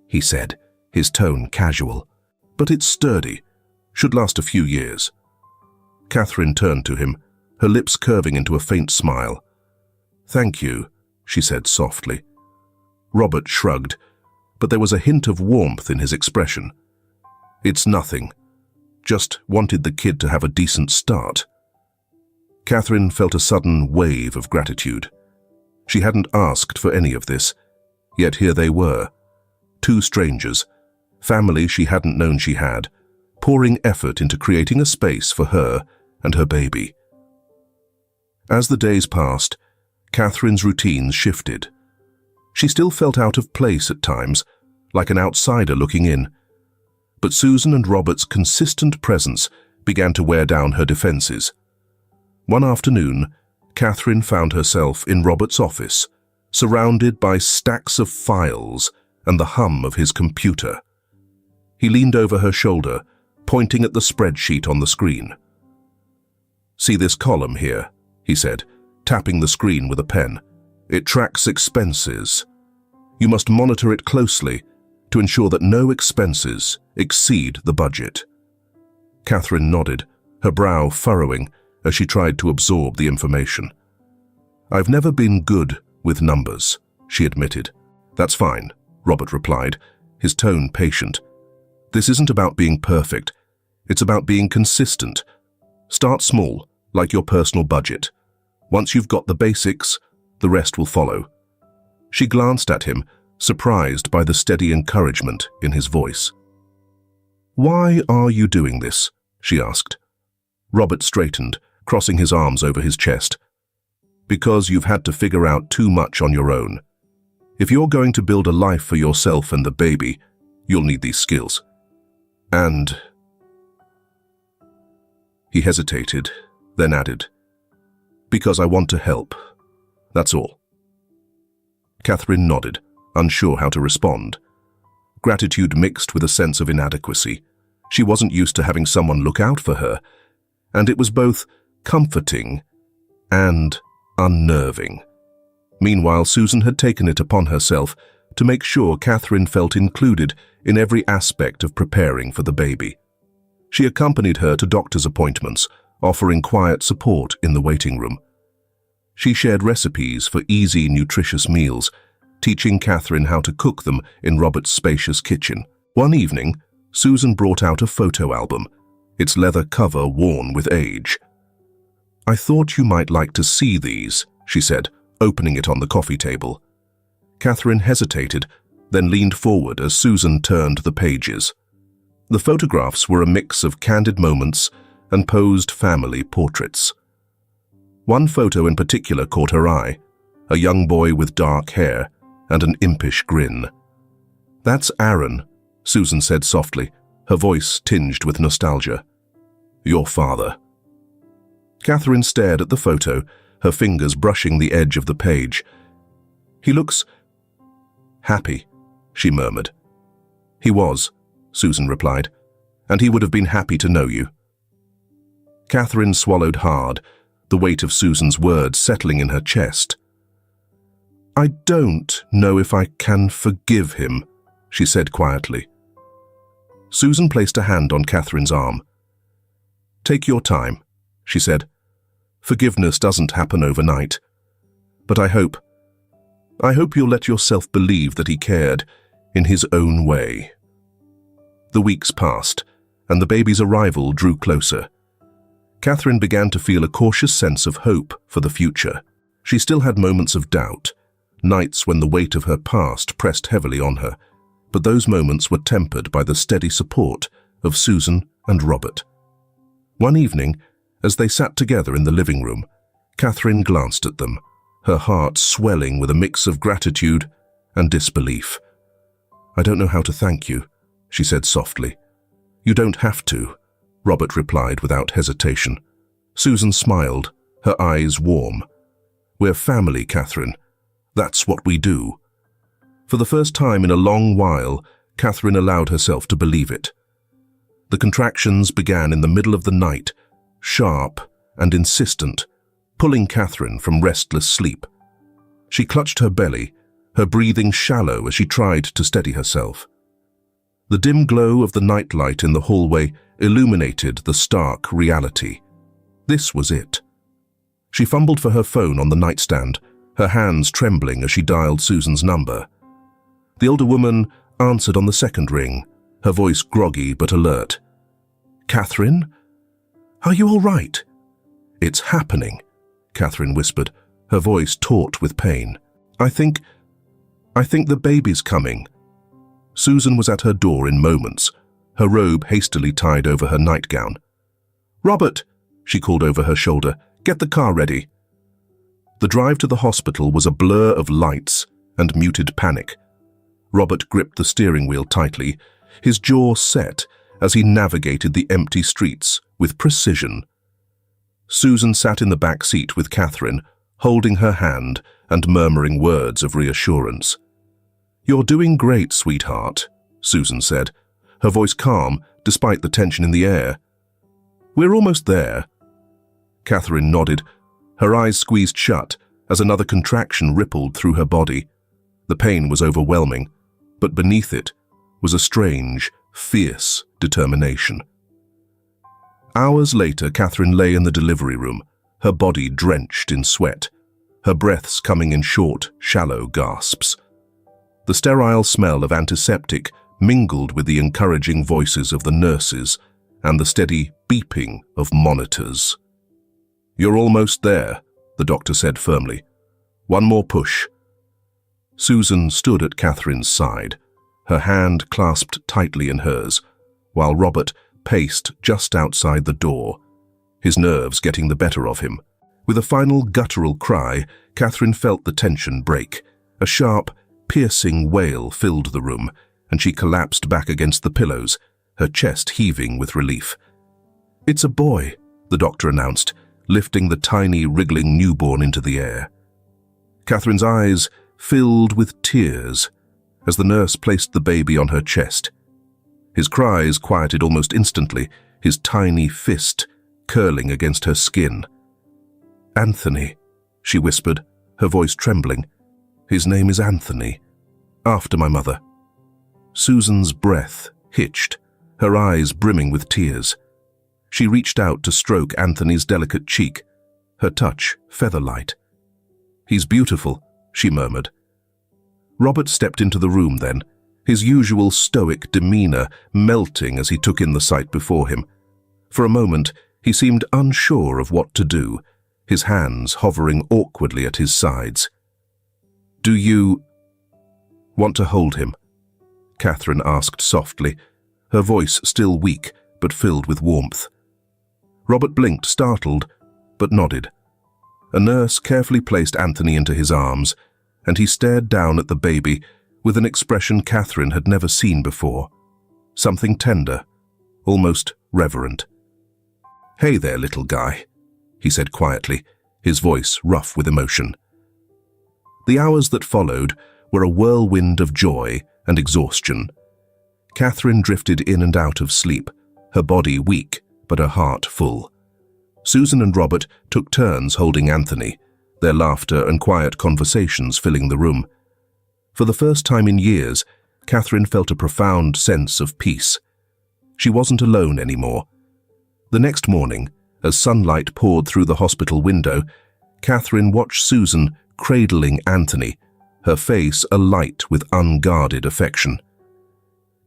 he said, his tone casual. "But it's sturdy, should last a few years." Catherine turned to him, her lips curving into a faint smile. "Thank you," she said softly. Robert shrugged, but there was a hint of warmth in his expression. "It's nothing. Just wanted the kid to have a decent start." Catherine felt a sudden wave of gratitude. She hadn't asked for any of this, yet here they were, two strangers, family she hadn't known she had, pouring effort into creating a space for her and her baby. As the days passed, Catherine's routines shifted. She still felt out of place at times, like an outsider looking in. But Susan and Robert's consistent presence began to wear down her defenses. One afternoon, Catherine found herself in Robert's office, surrounded by stacks of files and the hum of his computer. He leaned over her shoulder, pointing at the spreadsheet on the screen. "See this column here," he said, tapping the screen with a pen. "It tracks expenses. You must monitor it closely to ensure that no expenses exceed the budget." Catherine nodded, her brow furrowing as she tried to absorb the information. "I've never been good with numbers," she admitted. "That's fine," Robert replied, his tone patient. "This isn't about being perfect. It's about being consistent. Start small, like your personal budget. Once you've got the basics, the rest will follow." She glanced at him, surprised by the steady encouragement in his voice. "Why are you doing this?" she asked. Robert straightened, crossing his arms over his chest. "Because you've had to figure out too much on your own. If you're going to build a life for yourself and the baby, you'll need these skills. And..." He hesitated, then added, "Because I want to help. That's all." Catherine nodded, unsure how to respond. Gratitude mixed with a sense of inadequacy. She wasn't used to having someone look out for her, and it was both comforting and unnerving. Meanwhile, Susan had taken it upon herself to make sure Catherine felt included in every aspect of preparing for the baby. She accompanied her to doctor's appointments, offering quiet support in the waiting room. She shared recipes for easy, nutritious meals, teaching Catherine how to cook them in Robert's spacious kitchen. One evening, Susan brought out a photo album, its leather cover worn with age. "I thought you might like to see these," she said, opening it on the coffee table. Catherine hesitated, then leaned forward as Susan turned the pages. The photographs were a mix of candid moments and posed family portraits. One photo in particular caught her eye, a young boy with dark hair and an impish grin. "That's Aaron," Susan said softly, her voice tinged with nostalgia. "Your father." Catherine stared at the photo, her fingers brushing the edge of the page. "He looks happy," she murmured. "He was," Susan replied, "and he would have been happy to know you." Catherine swallowed hard, the weight of Susan's words settling in her chest. "I don't know if I can forgive him," she said quietly. Susan placed a hand on Catherine's arm. "Take your time," she said. "Forgiveness doesn't happen overnight. But I hope you'll let yourself believe that he cared in his own way." The weeks passed, and the baby's arrival drew closer. Catherine began to feel a cautious sense of hope for the future. She still had moments of doubt, nights when the weight of her past pressed heavily on her, but those moments were tempered by the steady support of Susan and Robert. One evening, as they sat together in the living room, Catherine glanced at them, her heart swelling with a mix of gratitude and disbelief. "I don't know how to thank you," she said softly. "You don't have to," Robert replied without hesitation. Susan smiled, her eyes warm. "We're family, Catherine. That's what we do." For the first time in a long while, Catherine allowed herself to believe it. The contractions began in the middle of the night, sharp and insistent, pulling Catherine from restless sleep. She clutched her belly, her breathing shallow as she tried to steady herself. The dim glow of the nightlight in the hallway illuminated the stark reality. This was it. She fumbled for her phone on the nightstand, her hands trembling as she dialed Susan's number. The older woman answered on the second ring, her voice groggy but alert. "Catherine? Are you all right?" "It's happening," Catherine whispered, her voice taut with pain. I think the baby's coming." Susan was at her door in moments, her robe hastily tied over her nightgown. "Robert," she called over her shoulder, "get the car ready." The drive to the hospital was a blur of lights and muted panic. Robert gripped the steering wheel tightly, his jaw set as he navigated the empty streets with precision. Susan sat in the back seat with Catherine, holding her hand and murmuring words of reassurance. "You're doing great, sweetheart," Susan said, her voice calm despite the tension in the air. "We're almost there." Catherine nodded, her eyes squeezed shut as another contraction rippled through her body. The pain was overwhelming, but beneath it was a strange, fierce determination. Hours later, Catherine lay in the delivery room, her body drenched in sweat, her breaths coming in short, shallow gasps. The sterile smell of antiseptic mingled with the encouraging voices of the nurses and the steady beeping of monitors. "You're almost there," the doctor said firmly. "One more push." Susan stood at Catherine's side, her hand clasped tightly in hers, while Robert paced just outside the door, his nerves getting the better of him. With a final guttural cry, Catherine felt the tension break. A sharp, piercing wail filled the room, and she collapsed back against the pillows, her chest heaving with relief. "It's a boy," the doctor announced, lifting the tiny, wriggling newborn into the air. Catherine's eyes filled with tears as the nurse placed the baby on her chest. His cries quieted almost instantly, his tiny fist curling against her skin. "Anthony," she whispered, her voice trembling. "His name is Anthony, after my mother." Susan's breath hitched, her eyes brimming with tears. She reached out to stroke Anthony's delicate cheek, her touch feather-light. "He's beautiful," she murmured. Robert stepped into the room then, his usual stoic demeanor melting as he took in the sight before him. For a moment, he seemed unsure of what to do, his hands hovering awkwardly at his sides. "Do you want to hold him?" Catherine asked softly, her voice still weak but filled with warmth. Robert blinked, startled, but nodded. A nurse carefully placed Anthony into his arms, and he stared down at the baby with an expression Catherine had never seen before. Something tender, almost reverent. "Hey there, little guy," he said quietly, his voice rough with emotion. The hours that followed were a whirlwind of joy and exhaustion. Catherine drifted in and out of sleep, her body weak but her heart full. Susan and Robert took turns holding Anthony, their laughter and quiet conversations filling the room. For the first time in years, Catherine felt a profound sense of peace. She wasn't alone anymore. The next morning, as sunlight poured through the hospital window, Catherine watched Susan cradling Anthony, her face alight with unguarded affection.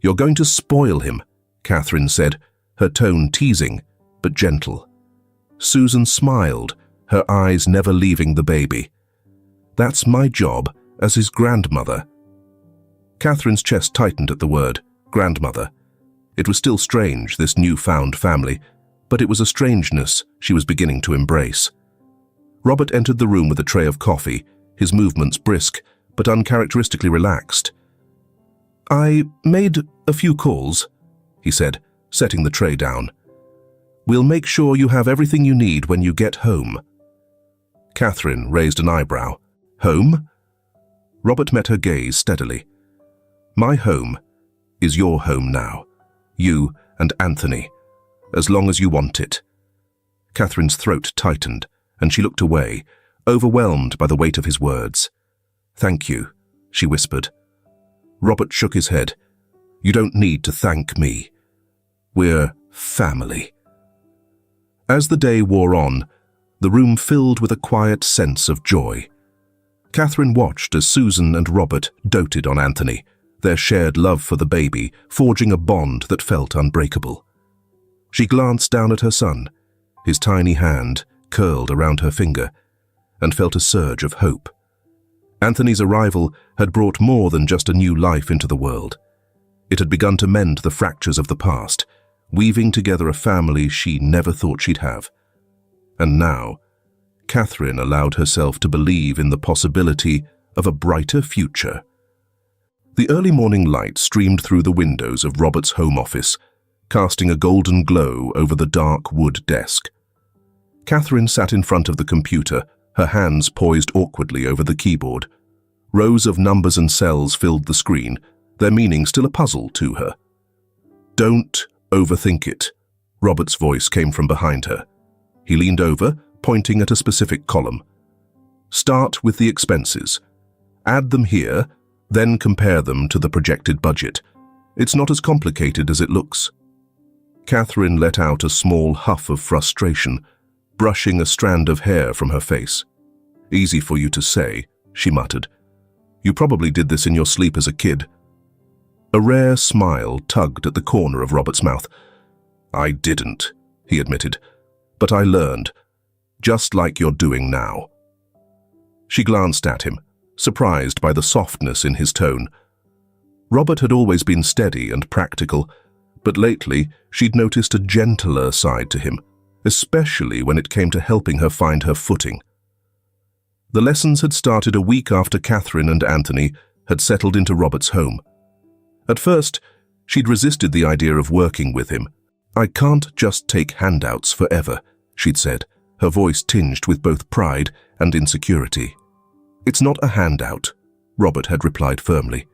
"You're going to spoil him," Catherine said, her tone teasing, but gentle. Susan smiled, her eyes never leaving the baby. "That's my job as his grandmother." Catherine's chest tightened at the word, grandmother. It was still strange, this newfound family, but it was a strangeness she was beginning to embrace. Robert entered the room with a tray of coffee, his movements brisk, but uncharacteristically relaxed. "I made a few calls," he said, setting the tray down. "We'll make sure you have everything you need when you get home." Catherine raised an eyebrow. "Home?" Robert met her gaze steadily. "My home is your home now. You and Anthony, as long as you want it." Catherine's throat tightened, and she looked away, overwhelmed by the weight of his words. "Thank you," she whispered. Robert shook his head. "You don't need to thank me. We're family." As the day wore on, the room filled with a quiet sense of joy. Catherine watched as Susan and Robert doted on Anthony, their shared love for the baby forging a bond that felt unbreakable. She glanced down at her son, his tiny hand curled around her finger, and felt a surge of hope. Anthony's arrival had brought more than just a new life into the world. It had begun to mend the fractures of the past, weaving together a family she never thought she'd have. And now, Catherine allowed herself to believe in the possibility of a brighter future. The early morning light streamed through the windows of Robert's home office, casting a golden glow over the dark wood desk. Catherine sat in front of the computer, her hands poised awkwardly over the keyboard. Rows of numbers and cells filled the screen, their meaning still a puzzle to her. "Don't overthink it," Robert's voice came from behind her. He leaned over, pointing at a specific column. "Start with the expenses. Add them here, then compare them to the projected budget. It's not as complicated as it looks." Catherine let out a small huff of frustration, brushing a strand of hair from her face. "Easy for you to say," she muttered. "You probably did this in your sleep as a kid." A rare smile tugged at the corner of Robert's mouth. "I didn't," he admitted, "but I learned, just like you're doing now." She glanced at him, surprised by the softness in his tone. Robert had always been steady and practical, but lately she'd noticed a gentler side to him, especially when it came to helping her find her footing. The lessons had started a week after Catherine and Anthony had settled into Robert's home. At first, she'd resisted the idea of working with him. "I can't just take handouts forever," she'd said, her voice tinged with both pride and insecurity. "It's not a handout," Robert had replied firmly.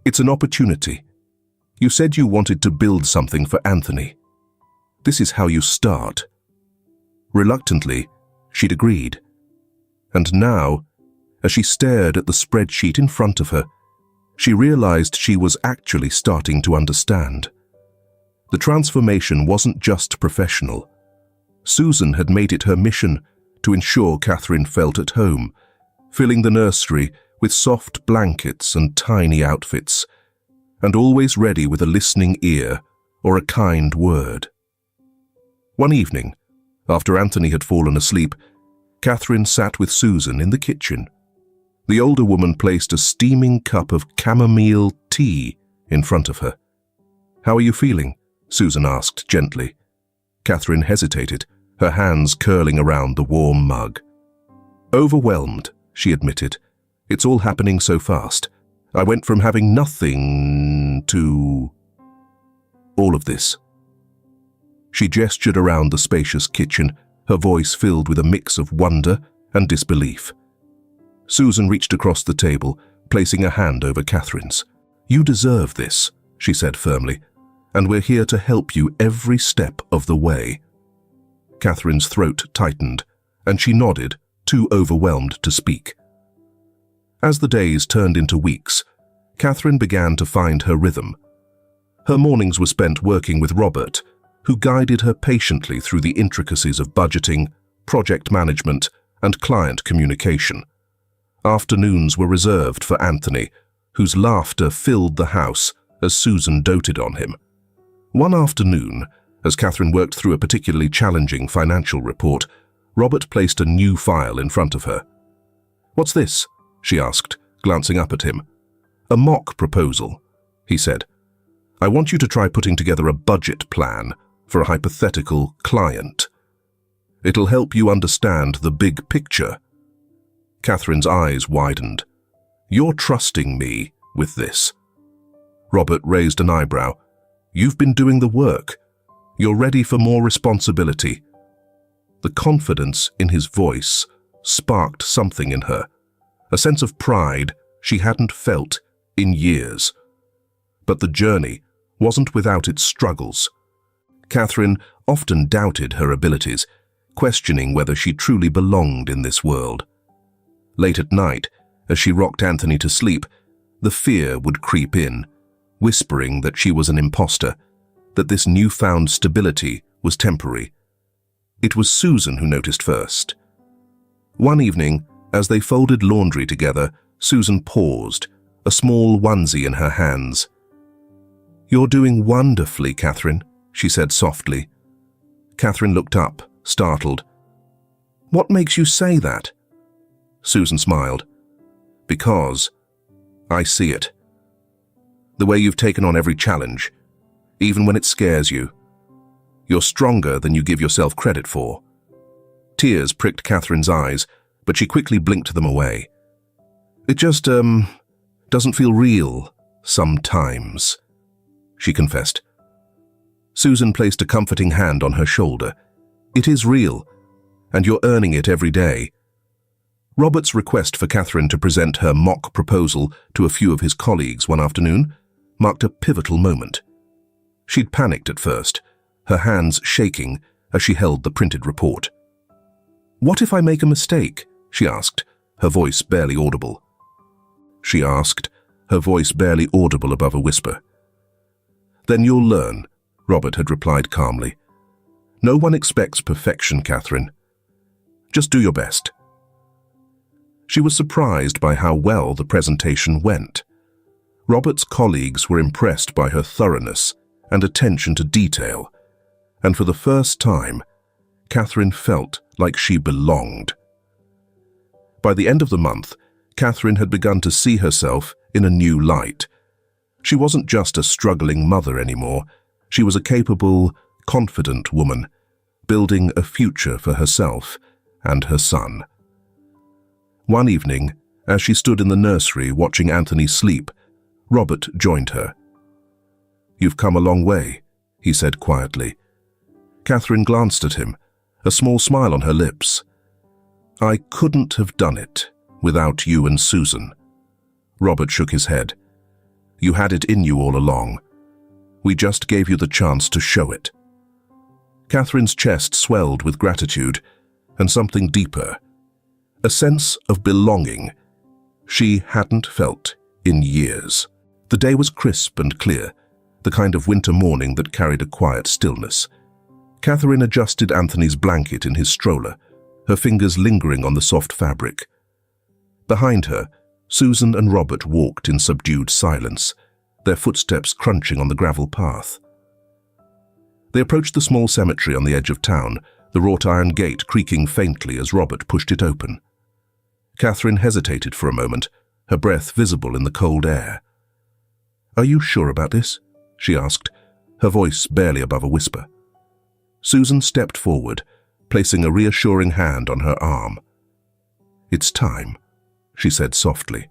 "It's an opportunity. You said you wanted to build something for Anthony. This is how you start." Reluctantly, she'd agreed. And now, as she stared at the spreadsheet in front of her, she realized she was actually starting to understand. The transformation wasn't just professional. Susan had made it her mission to ensure Catherine felt at home, filling the nursery with soft blankets and tiny outfits, and always ready with a listening ear or a kind word. One evening, after Anthony had fallen asleep, Catherine sat with Susan in the kitchen. The older woman placed a steaming cup of chamomile tea in front of her. "How are you feeling?" Susan asked gently. Catherine hesitated, her hands curling around the warm mug. "Overwhelmed," she admitted. "It's all happening so fast. I went from having nothing to all of this." She gestured around the spacious kitchen, her voice filled with a mix of wonder and disbelief. Susan reached across the table, placing a hand over Catherine's. "You deserve this," she said firmly, "and we're here to help you every step of the way." Catherine's throat tightened, and she nodded, too overwhelmed to speak. As the days turned into weeks, Catherine began to find her rhythm. Her mornings were spent working with Robert, who guided her patiently through the intricacies of budgeting, project management, and client communication. Afternoons were reserved for Anthony, whose laughter filled the house as Susan doted on him. One afternoon, as Catherine worked through a particularly challenging financial report, Robert placed a new file in front of her. "What's this?" she asked, glancing up at him. "A mock proposal," he said. "I want you to try putting together a budget plan for a hypothetical client. It'll help you understand the big picture." Catherine's eyes widened. "You're trusting me with this?" Robert raised an eyebrow. "You've been doing the work. You're ready for more responsibility." The confidence in his voice sparked something in her, a sense of pride she hadn't felt in years. But the journey wasn't without its struggles. Catherine often doubted her abilities, questioning whether she truly belonged in this world. Late at night, as she rocked Anthony to sleep, the fear would creep in, whispering that she was an imposter, that this newfound stability was temporary. It was Susan who noticed first. One evening, as they folded laundry together, Susan paused, a small onesie in her hands. "You're doing wonderfully, Catherine," she said softly. Catherine looked up, startled. "What makes you say that?" Susan smiled. "Because I see it. The way you've taken on every challenge, even when it scares you. You're stronger than you give yourself credit for." Tears pricked Catherine's eyes, but she quickly blinked them away. "It just, doesn't feel real sometimes," she confessed. Susan placed a comforting hand on her shoulder. "It is real, and you're earning it every day." Robert's request for Catherine to present her mock proposal to a few of his colleagues one afternoon marked a pivotal moment. She'd panicked at first, her hands shaking as she held the printed report. "What if I make a mistake?" she asked, her voice barely audible. Above a whisper. "Then you'll learn," Robert had replied calmly. "No one expects perfection, Catherine. Just do your best." She was surprised by how well the presentation went. Robert's colleagues were impressed by her thoroughness and attention to detail, and for the first time, Catherine felt like she belonged. By the end of the month, Catherine had begun to see herself in a new light. She wasn't just a struggling mother anymore. She was a capable, confident woman, building a future for herself and her son. One evening, as she stood in the nursery watching Anthony sleep, Robert joined her. "You've come a long way," he said quietly. Catherine glanced at him, a small smile on her lips. "I couldn't have done it without you and Susan." Robert shook his head. "You had it in you all along. We just gave you the chance to show it." Catherine's chest swelled with gratitude and something deeper, a sense of belonging she hadn't felt in years. The day was crisp and clear, the kind of winter morning that carried a quiet stillness. Catherine adjusted Anthony's blanket in his stroller, her fingers lingering on the soft fabric. Behind her, Susan and Robert walked in subdued silence, their footsteps crunching on the gravel path. They approached the small cemetery on the edge of town, the wrought iron gate creaking faintly as Robert pushed it open. Catherine hesitated for a moment, her breath visible in the cold air. "Are you sure about this?" she asked, her voice barely above a whisper. Susan stepped forward, placing a reassuring hand on her arm. "It's time," she said softly.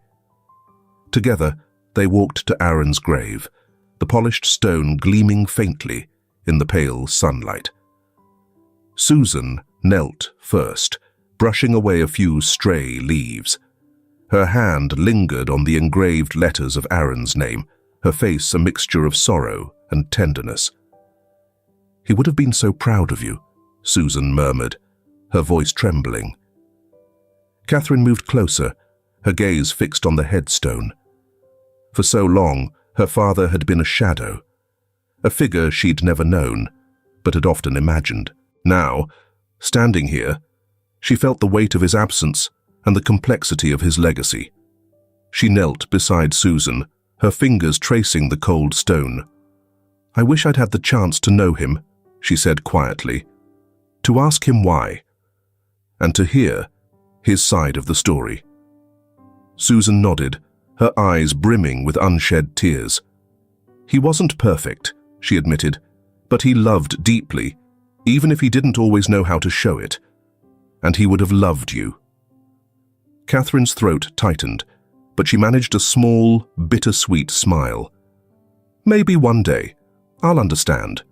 Together, they walked to Aaron's grave, the polished stone gleaming faintly in the pale sunlight. Susan knelt first, brushing away a few stray leaves. Her hand lingered on the engraved letters of Aaron's name, her face a mixture of sorrow and tenderness. "He would have been so proud of you," Susan murmured, her voice trembling. Catherine moved closer, her gaze fixed on the headstone. For so long, her father had been a shadow, a figure she'd never known, but had often imagined. Now, standing here, she felt the weight of his absence and the complexity of his legacy. She knelt beside Susan, her fingers tracing the cold stone. "I wish I'd had the chance to know him," she said quietly, "to ask him why, and to hear his side of the story." Susan nodded, her eyes brimming with unshed tears. "He wasn't perfect," she admitted, "but he loved deeply, even if he didn't always know how to show it. And he would have loved you." Catherine's throat tightened, but she managed a small, bittersweet smile. "Maybe one day. I'll understand."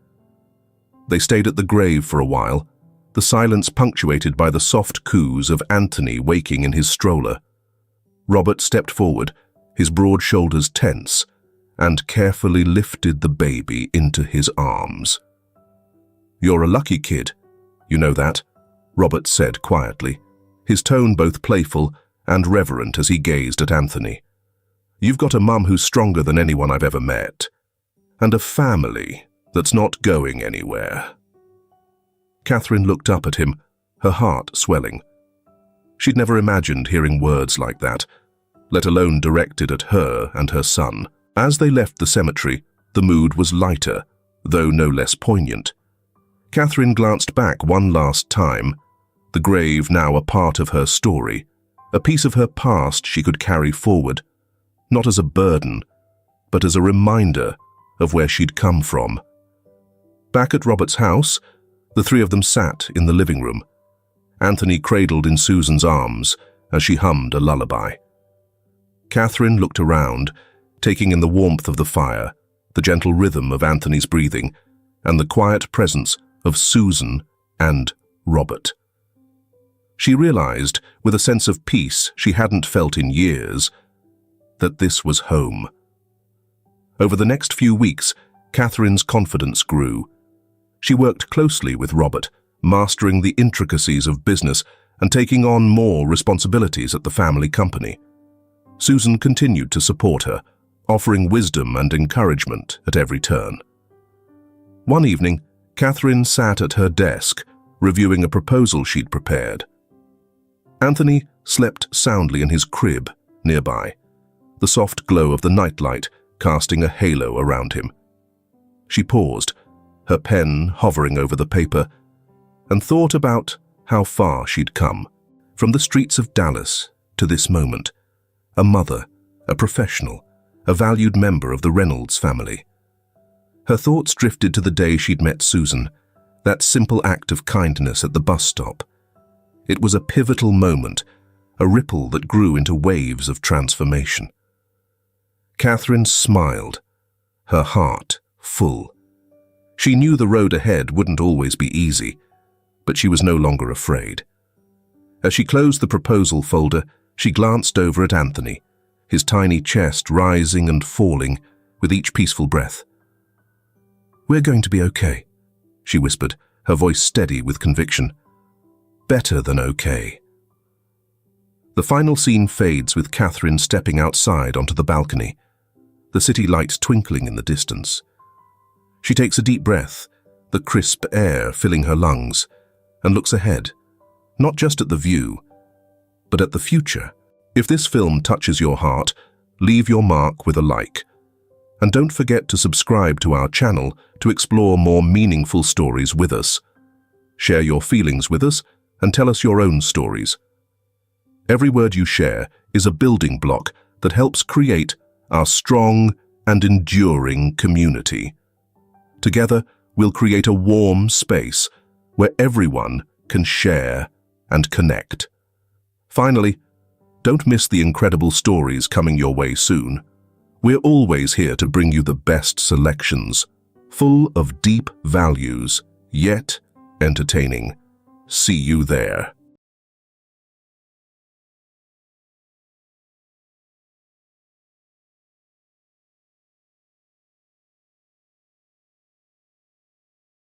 They stayed at the grave for a while, the silence punctuated by the soft coos of Anthony waking in his stroller. Robert stepped forward, his broad shoulders tense, and carefully lifted the baby into his arms. "You're a lucky kid, you know that," Robert said quietly, his tone both playful and reverent as he gazed at Anthony. "You've got a mum who's stronger than anyone I've ever met, and a family that's not going anywhere." Catherine looked up at him, her heart swelling. She'd never imagined hearing words like that, let alone directed at her and her son. As they left the cemetery, the mood was lighter, though no less poignant. Catherine glanced back one last time, the grave now a part of her story, a piece of her past she could carry forward, not as a burden, but as a reminder of where she'd come from. Back at Robert's house, the three of them sat in the living room, Anthony cradled in Susan's arms as she hummed a lullaby. Catherine looked around, taking in the warmth of the fire, the gentle rhythm of Anthony's breathing, and the quiet presence of Susan and Robert. She realized, with a sense of peace she hadn't felt in years, that this was home. Over the next few weeks, Catherine's confidence grew. She worked closely with Robert, mastering the intricacies of business and taking on more responsibilities at the family company. Susan continued to support her, offering wisdom and encouragement at every turn. One evening, Catherine sat at her desk, reviewing a proposal she'd prepared. Anthony slept soundly in his crib nearby, the soft glow of the nightlight casting a halo around him. She paused, her pen hovering over the paper, and thought about how far she'd come, from the streets of Dallas to this moment, a mother, a professional, a valued member of the Reynolds family. Her thoughts drifted to the day she'd met Susan, that simple act of kindness at the bus stop. It was a pivotal moment, a ripple that grew into waves of transformation. Catherine smiled, her heart full. She knew the road ahead wouldn't always be easy, but she was no longer afraid. As she closed the proposal folder, she glanced over at Anthony, his tiny chest rising and falling with each peaceful breath. "We're going to be okay," she whispered, her voice steady with conviction. "Better than okay." The final scene fades with Catherine stepping outside onto the balcony, the city lights twinkling in the distance. She takes a deep breath, the crisp air filling her lungs, and looks ahead, not just at the view, but at the future. If this film touches your heart, leave your mark with a like. And don't forget to subscribe to our channel to explore more meaningful stories with us. Share your feelings with us and tell us your own stories. Every word you share is a building block that helps create our strong and enduring community. Together, we'll create a warm space where everyone can share and connect. Finally, don't miss the incredible stories coming your way soon. We're always here to bring you the best selections, full of deep values, yet entertaining. See you there.